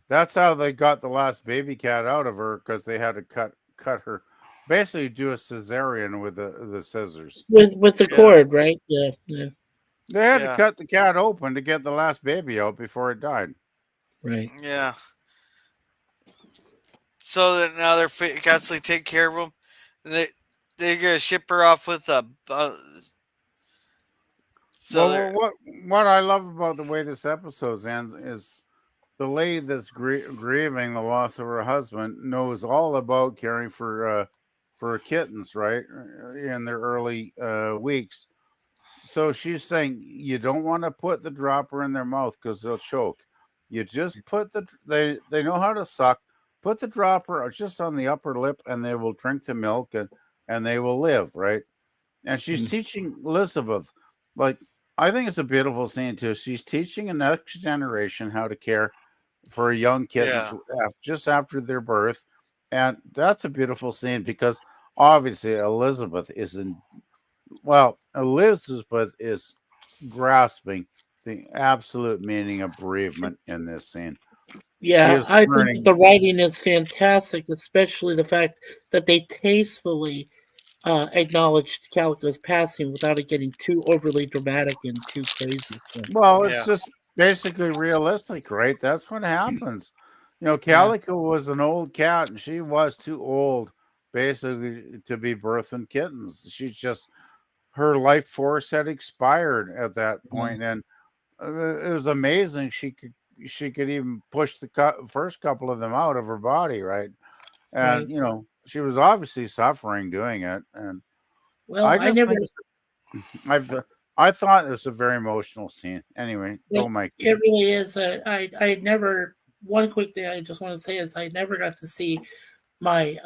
That's how they got the last baby cat out of her, because they had to cut her, basically do a cesarean with the scissors. With the cord, right? Yeah, yeah. They had to cut the cat open to get the last baby out before it died. Right. Yeah. So that now they're constantly taking care of him, and they're gonna ship her off with a. Well, what I love about the way this episode ends is the lady that's grieving the loss of her husband knows all about caring for kittens, right, in their early weeks. So she's saying you don't want to put the dropper in their mouth because they'll choke. You just put they know how to suck. Put the dropper just on the upper lip, and they will drink the milk, and they will live, right? And she's teaching Elizabeth, like, I think it's a beautiful scene too. She's teaching the next generation how to care for young kittens just after their birth, and that's a beautiful scene because obviously Elizabeth is grasping the absolute meaning of bereavement in this scene. Yeah, I think the writing is fantastic, especially the fact that they tastefully acknowledged Calico's passing without it getting too overly dramatic and too crazy. Well, it's just basically realistic, right? That's what happens. Calico was an old cat, and she was too old, basically, to be birthing kittens. Her life force had expired at that point, and it was amazing she could even push the first couple of them out of her body, right? And she was obviously suffering doing it, and I thought it was a very emotional scene. Anyway, go, Mike. It really is. I never. One quick thing I just want to say is I never got to see my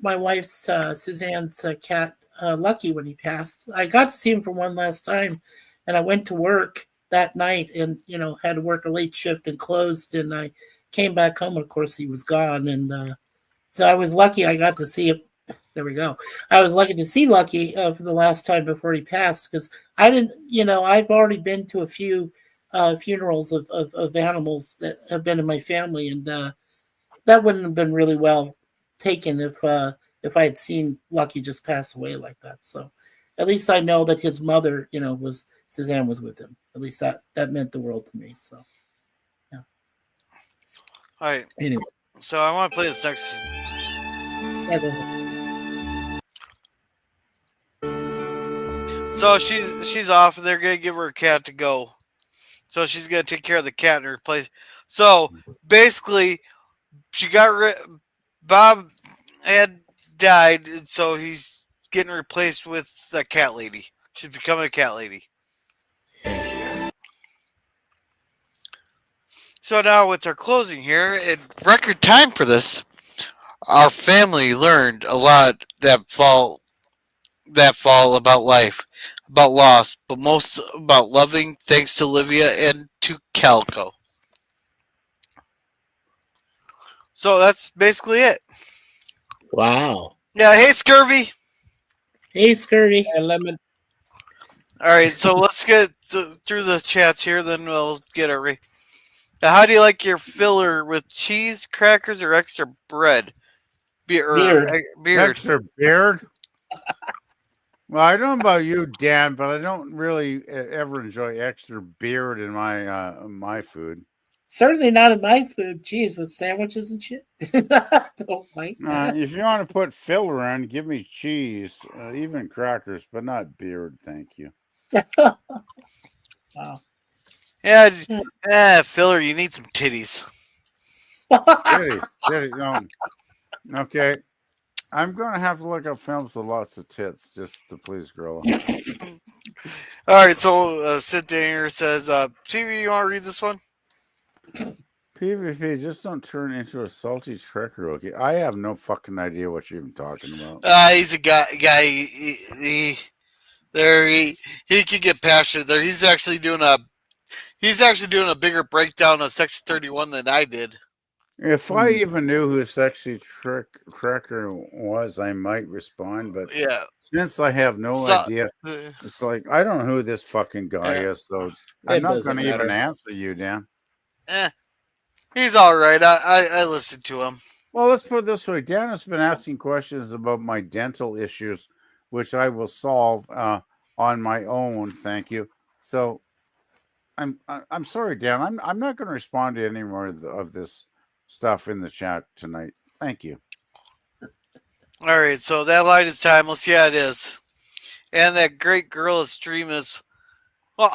wife's Suzanne's cat Lucky when he passed. I got to see him for one last time, and I went to work that night, and had to work a late shift and closed, and I came back home. And of course, he was gone, and so I was lucky I got to see him. There we go. I was lucky to see Lucky for the last time before he passed, because I didn't, I've already been to a few funerals of animals that have been in my family, and that wouldn't have been really well taken if I had seen Lucky just pass away like that. So at least I know that his mother, Suzanne was with him. At least that meant the world to me. So yeah. All right. Anyway. So I want to play this next. Yeah, go ahead. So she's off, and they're gonna give her a cat to go. So she's gonna take care of the cat in her place. So basically, she got Bob had died, and so he's getting replaced with the cat lady. She's becoming a cat lady. So now with our closing here, in record time for this, our family learned a lot that fall about life, about loss, but most about loving, thanks to Olivia and to Calico. So that's basically it. Wow. Yeah, hey Scurvy. Hey Scurvy. Hey, Lemon. All right, so let's get through the chats here, then we'll get it. Now, how do you like your filler, with cheese, crackers, or extra bread? Beard. Extra beard? Well, I don't know about you, Dan, but I don't really ever enjoy extra beard in my food. Certainly not in my food. Cheese with sandwiches and shit. Don't like that. If you want to put filler in, give me cheese, even crackers, but not beard, thank you. Wow. Yeah, filler, you need some titties. Titties. No. Okay. I'm going to have to look up films with lots of tits just to please grow up. All right, so Sid Danger says, TV, you want to read this one? PvP, just don't turn into a salty trekker, okay? I have no fucking idea what you're even talking about. He's a guy. He could get passionate there. He's actually doing a bigger breakdown of Section 31 than I did. If I even knew who Sexy Trekker was, I might respond. But yeah, since I have no idea, it's like I don't know who this fucking guy is. So I'm not going to even answer you, Dan. He's all right. I listened to him. Well, let's put it this way. Dan has been asking questions about my dental issues, which I will solve on my own. Thank you. So I'm sorry, Dan. I'm not going to respond to any more of this stuff in the chat tonight. Thank you. All right, so that line is timeless. Yeah, it is. And that great gorilla stream is. Well,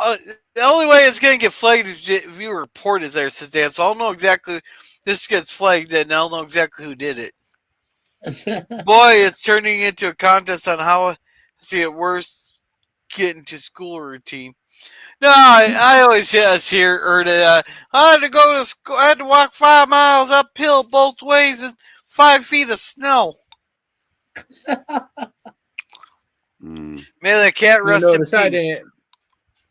the only way it's going to get flagged is if you report it there, says Dan. So I'll know exactly. This gets flagged, and I'll know exactly who did it. Boy, it's turning into a contest on how I see it worse getting to school routine. No, I always heard it. I had to go to school. I had to walk 5 miles uphill both ways in 5 feet of snow. May that cat rest in peace.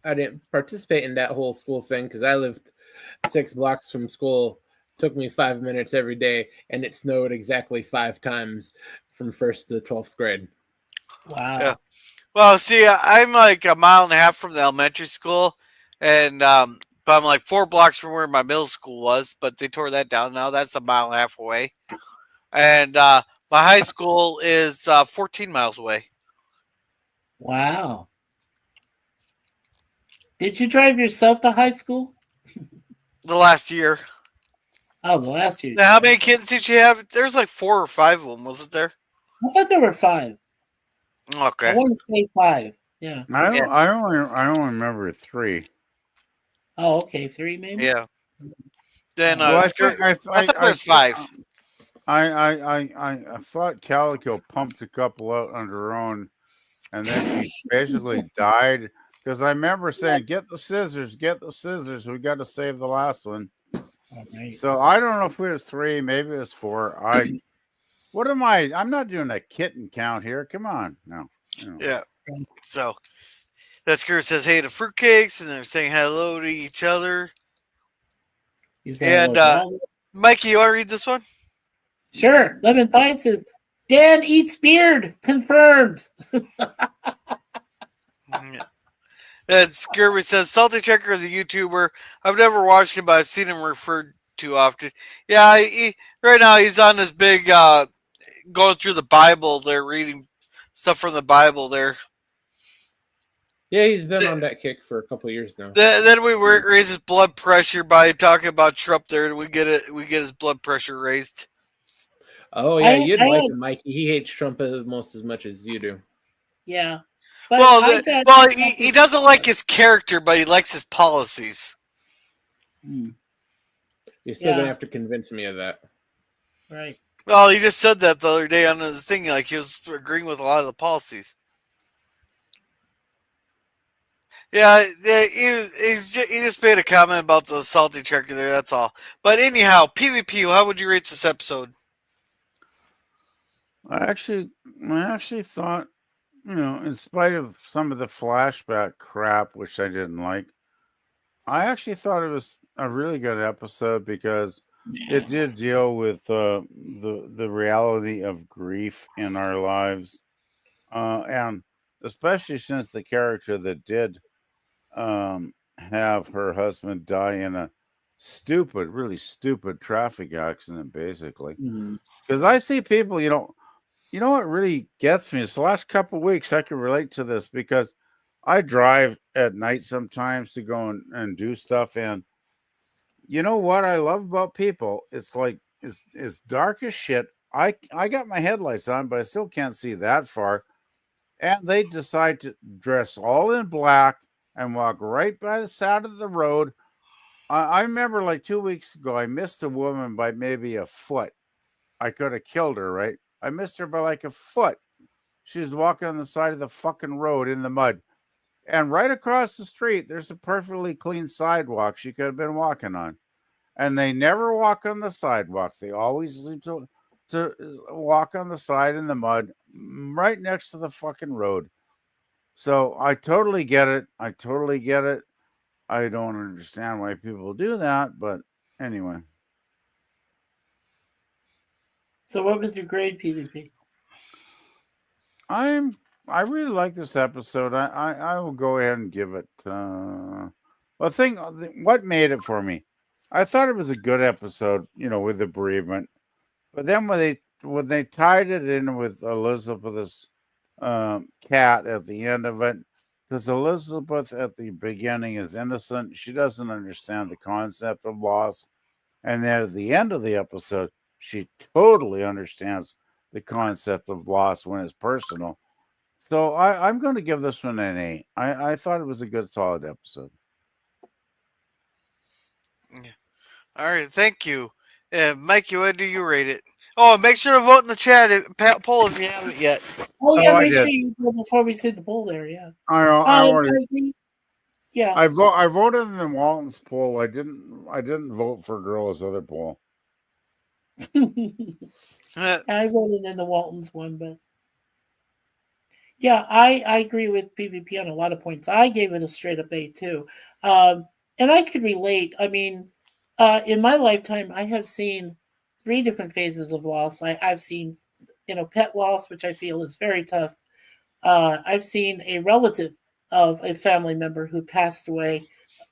I didn't participate in that whole school thing because I lived 6 blocks from school. Took me 5 minutes every day, and it snowed exactly 5 times from 1st to 12th grade. Wow. Yeah. Well, see, I'm like a mile and a half from the elementary school, and but I'm like 4 blocks from where my middle school was, but they tore that down now. That's a mile and a half away. And my high school is 14 miles away. Wow. Did you drive yourself to high school? The last year. Oh, the last year. Now, how many kids did you have? There's like 4 or 5 of them, wasn't there? I thought there were 5. Okay. I want to say 5. Yeah. I only remember 3. Oh, okay, 3 maybe. Yeah. Then well, I thought there was 5. I thought Calico pumped a couple out on her own, and then she basically died because I remember saying, "Get the scissors, get the scissors. We got to save the last one." Right. So I don't know if it was 3, maybe it was 4. What am I? I'm not doing a kitten count here. Come on, no. Yeah. So that skirt says, "Hey to fruitcakes," and they're saying hello to each other. And Mikey, you want to read this one? Sure. Lemon Pie says, Dan eats beard. Confirmed. And Skirby says, Salty Checker is a YouTuber. I've never watched him, but I've seen him referred to often. Yeah, right now he's on this big, going through the Bible. They're reading stuff from the Bible there. Yeah, he's been on that kick for a couple of years now. Then we raise his blood pressure by talking about Trump there, and we get his blood pressure raised. Oh yeah, you'd like him, Mikey. He hates Trump almost as much as you do. Yeah. But he doesn't like his character, but he likes his policies. You're still gonna have to convince me of that. Right. Well, he just said that the other day on the thing, like he was agreeing with a lot of the policies. Yeah, he just made a comment about the salty checker there. That's all. But anyhow, PvP. How would you rate this episode? I actually thought, in spite of some of the flashback crap, which I didn't like, I actually thought it was a really good episode because it did deal with the reality of grief in our lives, and especially since the character that did have her husband die in a really stupid traffic accident, basically. Because I see people, you know what really gets me is the last couple of weeks I can relate to this because I drive at night sometimes to go and do stuff, and you know what I love about people? It's like it's dark as shit. I got my headlights on, but I still can't see that far. And they decide to dress all in black and walk right by the side of the road. I remember like 2 weeks ago, I missed a woman by maybe a foot. I could have killed her, right? I missed her by like a foot. She was walking on the side of the fucking road in the mud. And right across the street, there's a perfectly clean sidewalk she could have been walking on. And they never walk on the sidewalk. They always leave to walk on the side in the mud right next to the fucking road. So I totally get it. I totally get it. I don't understand why people do that, but anyway. So what was your grade, PvP? I really like this episode. I will go ahead and give it. What made it for me? I thought it was a good episode, with the bereavement. But then when they tied it in with Elizabeth's cat at the end of it, because Elizabeth at the beginning is innocent, she doesn't understand the concept of loss, and then at the end of the episode, she totally understands the concept of loss when it's personal. So I'm going to give this one an 8. I thought it was a good, solid episode. Yeah. All right, thank you. Mikey, what do you rate it? Oh, make sure to vote in the chat poll if you haven't yet. Oh yeah, make sure you go before we see the poll there. Yeah. I agree. Yeah. I voted in the Waltons poll. I didn't vote for Girl's other poll. I voted in the Waltons one, but yeah, I agree with PvP on a lot of points. I gave it a straight up A too, and I could relate. I mean, in my lifetime, I have seen 3 different phases of loss. I've seen, pet loss, which I feel is very tough. I've seen a relative of a family member who passed away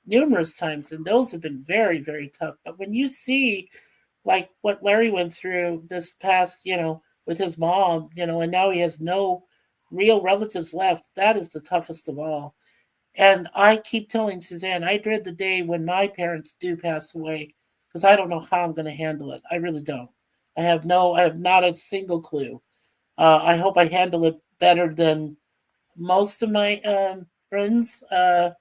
numerous times, and those have been very, very tough. But when you see, like what Larry went through this past, with his mom, and now he has no real relatives left, that is the toughest of all. And I keep telling Suzanne, I dread the day when my parents do pass away, because I don't know how I'm going to handle it. I really don't. I have not a single clue. I hope I handle it better than most of my friends. And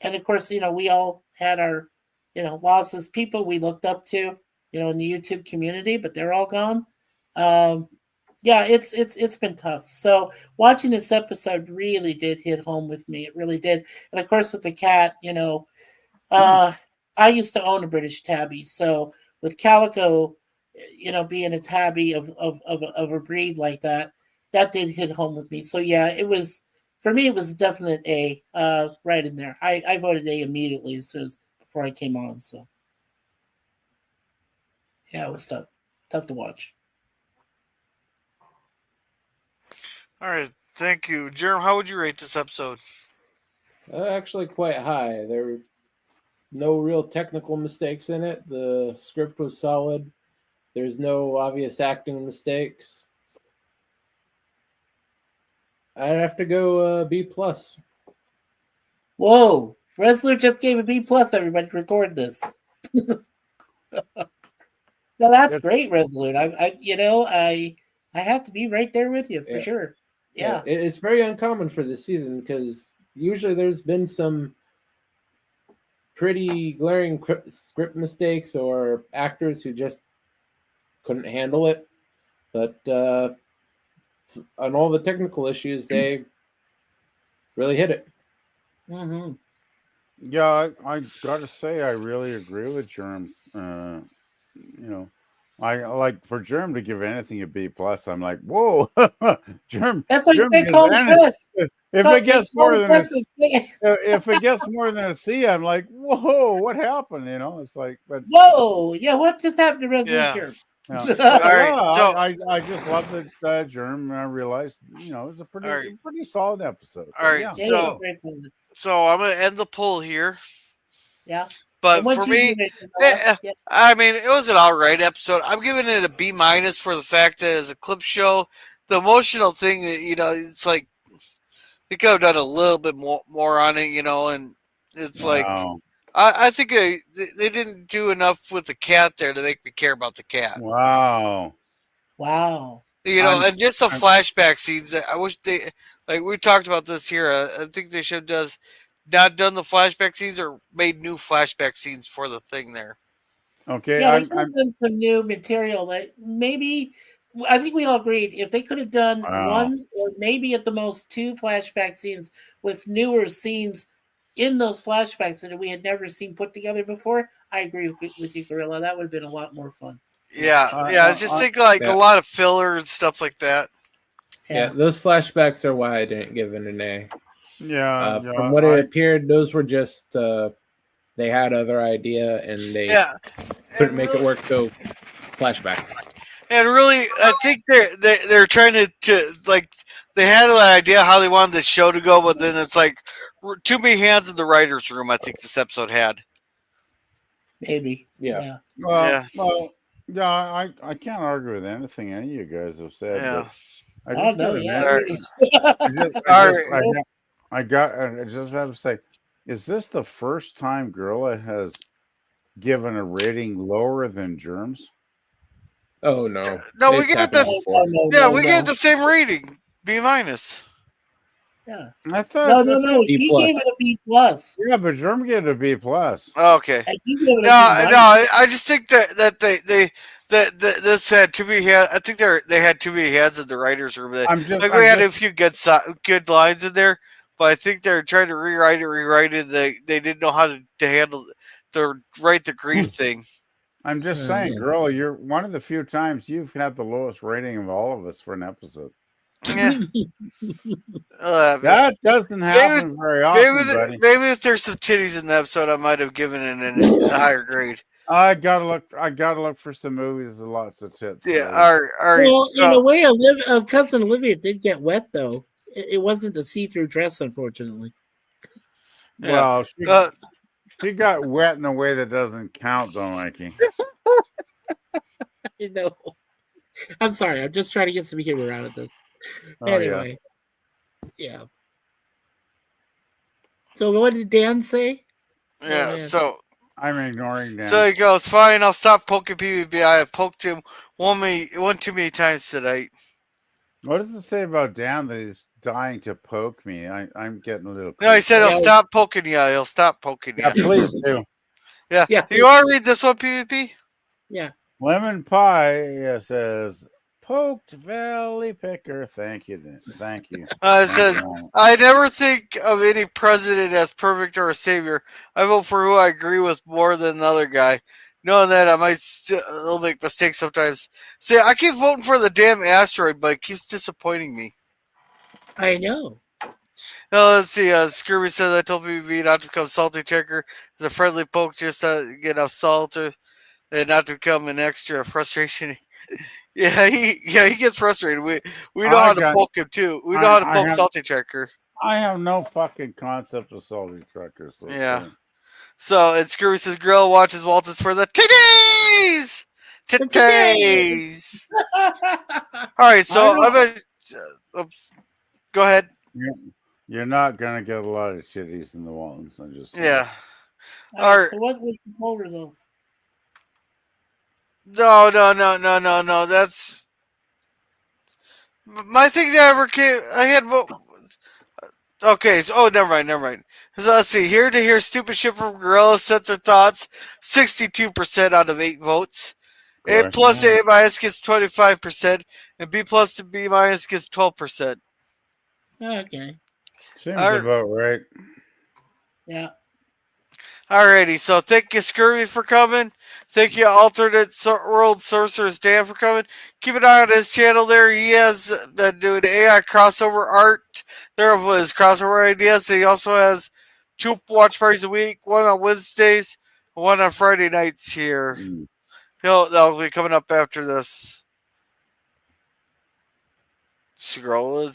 of course, we all had our, losses, people we looked up to, in the YouTube community, but they're all gone. Yeah, it's been tough. So watching this episode really did hit home with me. It really did. And of course, with the cat, I used to own a British tabby. So with Calico, being a tabby of a breed like that did hit home with me. So yeah, for me, it was a definite A, right in there. I voted A immediately as soon as before I came on. So yeah, it was tough to watch. All right, thank you, Jerem. How would you rate this episode? Actually, quite high. There were no real technical mistakes in it. The script was solid. There's no obvious acting mistakes. I'd have to go B plus. Whoa! Wrestler just gave a B plus. Everybody, record this. No, that's great, Resolute. I have to be right there with you for sure. Yeah, it's very uncommon for this season because usually there's been some pretty glaring script mistakes or actors who just couldn't handle it. But on all the technical issues, they really hit it. Mm-hmm. Yeah, I got to say, I really agree with Jerem. I like for Jerem to give anything a B plus. I'm like, whoa, Jerem. That's why you Jerem say call the press. If it gets more than if it gets more than a C, I'm like, whoa, what happened? It's like, but whoa, yeah, what just happened to Resolute Jerem? Yeah. All right, I just love that Jerem, and I realized, it was a pretty solid episode. All right, so I'm gonna end the poll here. Yeah. But for me, I mean, it was an alright episode. I'm giving it a B minus for the fact that it's a clip show. The emotional thing, it's like they could have done a little bit more on it, and it's like I think they didn't do enough with the cat there to make me care about the cat. Wow. And just the flashback scenes. I wish we talked about this here. I think they should have not done the flashback scenes or made new flashback scenes for the thing there. Okay. Yeah, there's been some new material that maybe I think we all agreed if they could have done Wow. one or maybe at the most two flashback scenes with newer scenes in those flashbacks that we had never seen put together before, I agree with you, Gorilla. That would have been a lot more fun. Yeah, I just think like a lot of filler and stuff like that. Yeah, those flashbacks are why I didn't give it an A. Yeah, from what it appeared, those were just they had other idea and they couldn't make it work. So flashback. And really, I think they're trying to like they had an idea how they wanted the show to go, but then it's like too many hands in the writers' room. I think this episode had. Maybe. Yeah. Well, I can't argue with anything any of you guys have said. Yeah. But I just have to say, is this the first time Gorilla has given a rating lower than Germs? Oh no! No, we get this. We get the same rating, B minus. Yeah. I thought no. He gave it a B plus. Yeah, but Germ gave it a B plus. Okay. No, I just think that this had too many hands. I think they had too many hands in the writers' room. We had a few good lines in there, but I think they're trying to rewrite it. They didn't know how to handle write the grief thing. I'm just saying, Gorilla, you're one of the few times you've had the lowest rating of all of us for an episode. Yeah. That doesn't happen very often, buddy. Maybe if there's some titties in the episode, I might have given it a higher grade. I gotta look for some movies with lots of tits. Yeah, all right. Well, in a way, Cousin Olivia did get wet, though. It wasn't a see-through dress, unfortunately. Well, she got wet in a way that doesn't count, though, Mikey. I know. I'm sorry. I'm just trying to get some humor out of this. Anyway, yeah. So what did Dan say? Yeah, so I'm ignoring Dan. So he goes, fine, I'll stop poking PvP. I have poked him one too many times tonight. What does it say about Dan that he's dying to poke me? I'm getting a little... No, he said he'll stop poking you. He'll stop poking you. Yeah, please do. Yeah. Do you want to read this one, PvP? Yeah. Lemon Pie says, poked Valley Picker. Thank you. Thank you. It says, I never think of any president as perfect or a savior. I vote for who I agree with more than another guy. Knowing that I might still make mistakes sometimes. See, I keep voting for the damn asteroid, but it keeps disappointing me. I know. Now, let's see. Scooby says, I told PvP not to become salty checker. As a friendly poke, just to get enough salt and not to become an extra frustration. Yeah, he gets frustrated. We know how to poke him too. We know how to poke Salty Checker. I have no fucking concept of Salty Checker. So yeah. So and Screwy says Grill watches Waltons for the titties. Titties. All right, so I'm gonna go ahead. You're not gonna get a lot of shitties in the Waltons. I'm just saying. Yeah. All right. So what was the poll results? No. That's my thing that ever came. I had okay. So, never mind. So let's see. Here to hear stupid shit from Gorilla sets their thoughts. 62% out of 8 votes. A plus to A minus gets 25%, and B plus to B minus gets 12%. Okay. Seems about right. Yeah. Alrighty. So thank you, Scurvy, for coming. Thank you, Alternate World Sorcerers Dan, for coming. Keep an eye on his channel there. He has been doing AI crossover art there of his crossover ideas. He also has 2 watch parties a week, one on Wednesdays, one on Friday nights here. That'll be coming up after this. Scrolling.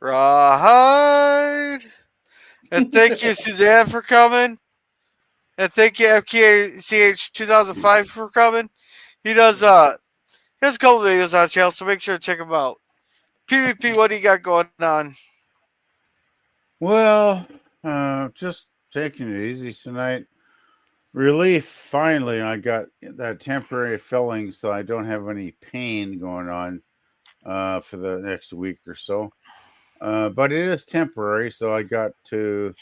Right. And thank you, Suzanne, for coming. And thank you, FKCH 2005 for coming. He does a couple videos on his channel, so make sure to check him out. PvP, what do you got going on? Well, just taking it easy tonight. Relief, finally, I got that temporary filling, so I don't have any pain going on for the next week or so. But it is temporary, so I got to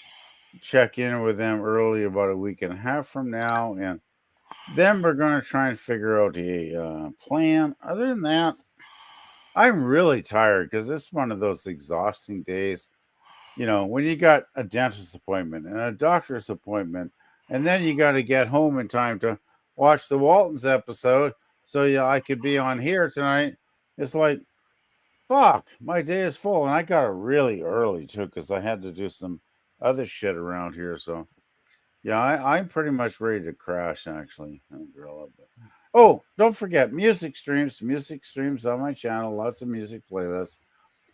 check in with them early about a week and a half from now, and then we're going to try and figure out a plan. Other than that, I'm really tired because it's one of those exhausting days. You know, when you got a dentist appointment and a doctor's appointment, and then you got to get home in time to watch the Waltons episode so yeah, I could be on here tonight. It's like, fuck, my day is full. And I got it really early too because I had to do some other shit around here. So, yeah, I'm pretty much ready to crash actually. Oh, don't forget music streams on my channel, lots of music playlists.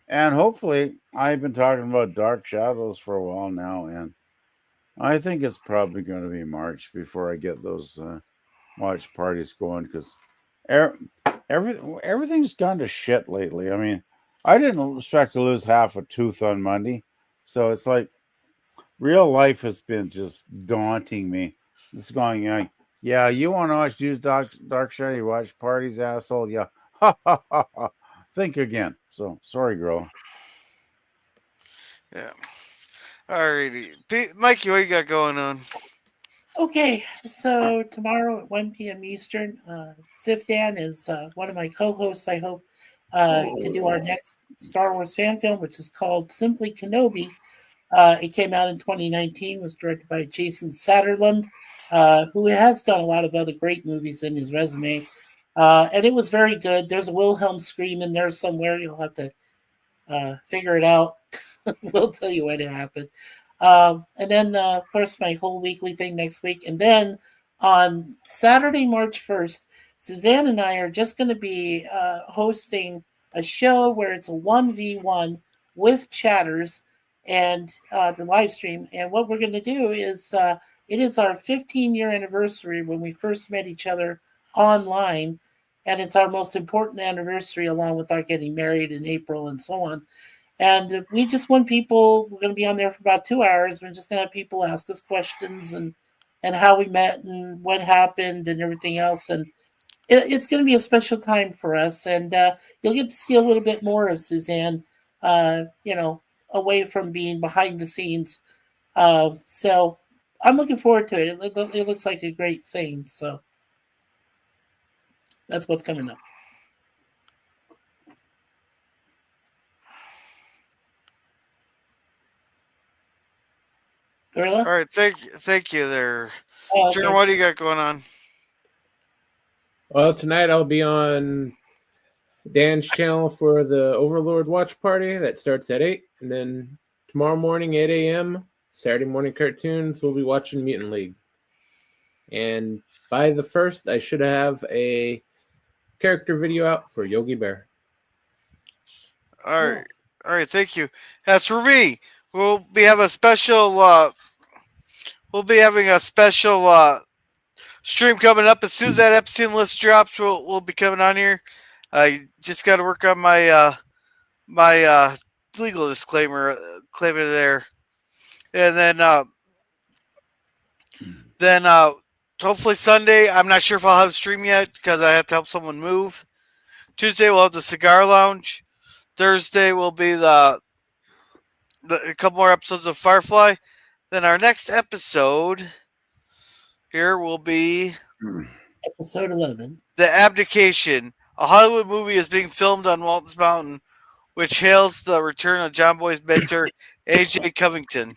And hopefully, I've been talking about Dark Shadows for a while now, and I think it's probably going to be March before I get those watch parties going because everything's gone to shit lately. I mean, I didn't expect to lose half a tooth on Monday, so it's like real life has been just daunting me. It's going like, yeah, you want to watch Jews Dark Shadow, you watch parties, asshole. Yeah, ha ha ha ha. Think again. So sorry, girl. Yeah. Alrighty. Mikey, what you got going on? Okay, so tomorrow at 1 p.m. Eastern, Sifdan is one of my co-hosts. I hope to do our next Star Wars fan film, which is called Simply Kenobi. It came out in 2019, was directed by Jason Satterlund, who has done a lot of other great movies in his resume. And it was very good. There's a Wilhelm scream in there somewhere. You'll have to figure it out. We'll tell you when it happened. And then, of course, my whole weekly thing next week. And then on Saturday, March 1st, Suzanne and I are just going to be hosting a show where it's a 1v1 with chatters and the live stream. And what we're going to do is it is our 15-year anniversary when we first met each other online. And it's our most important anniversary, along with our getting married in April and so on. And we just want people, we're going to be on there for about 2 hours. We're just going to have people ask us questions and how we met and what happened and everything else. And it's going to be a special time for us. And you'll get to see a little bit more of Suzanne, away from being behind the scenes. So I'm looking forward to it. It looks like a great thing. So that's what's coming up. Gorilla? All right, thank you there. Oh, okay. Jim, what do you got going on? Well, tonight I'll be on Dan's channel for the Overlord watch party that starts at 8. And then tomorrow morning, 8 a.m., Saturday morning cartoons, we'll be watching Mutant League. And by the 1st, I should have a character video out for Yogi Bear. All right, thank you. As for me, we'll be having a special stream coming up. As soon as that episode list drops, we'll be coming on here. I just got to work on my legal disclaimer there, and then hopefully Sunday. I'm not sure if I'll have a stream yet because I have to help someone move. Tuesday we'll have the Cigar Lounge. Thursday will be a couple more episodes of Firefly. Then our next episode here will be episode 11. The Abdication. A Hollywood movie is being filmed on Waltons Mountain, which hails the return of John Boy's mentor, A.J. Covington.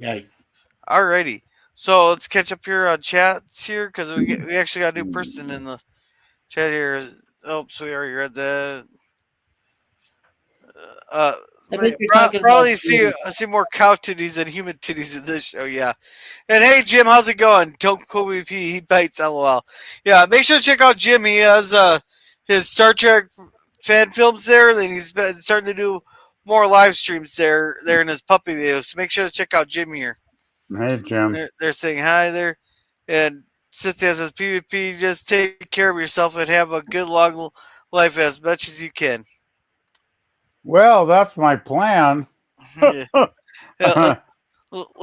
Yikes. Alrighty. So let's catch up here on chats here because we actually got a new person in the chat here. Oh, so we already read that. Probably see more cow titties than human titties in this show, yeah. And hey, Jim, how's it going? Don't Kobe P. He bites, lol. Yeah, make sure to check out Jim. He has his Star Trek fan films there, and he's been starting to do more live streams there in his puppy videos. So make sure to check out Jim here. Hey, Jim. They're saying hi there. And Cynthia says, PvP, just take care of yourself and have a good long life as much as you can. Well, that's my plan. Let's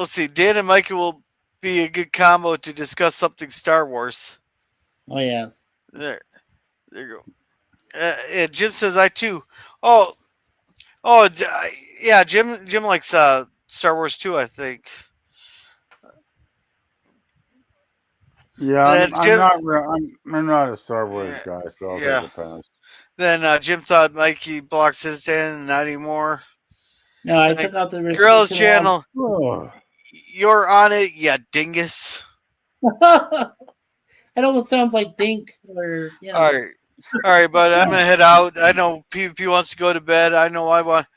see. Dan and Mikey will be a good combo to discuss something Star Wars. Oh, yes. There you go. And Jim says, I too. Yeah, Jim likes Star Wars too, I think. Yeah, Then I'm Jim, not. I'm not a Star Wars guy, so I'll yeah. take a pass. Then Jim thought Mikey blocks his stand, not anymore. No, I Then took out the Girls restriction Channel, Oh. you're on it, you dingus. It almost sounds like Dink or you know. All right, but I'm gonna head out. I know PvP wants to go to bed. I know I want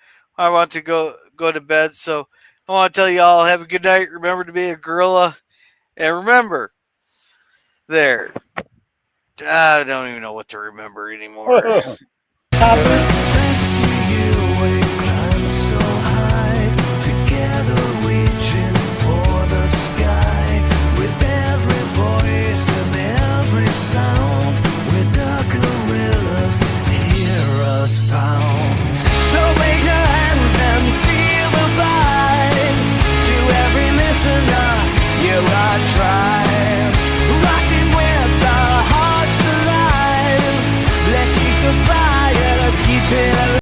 to go to bed. So I want to tell you all have a good night. Remember to be a gorilla, and remember, there. I don't even know what to remember anymore. Copper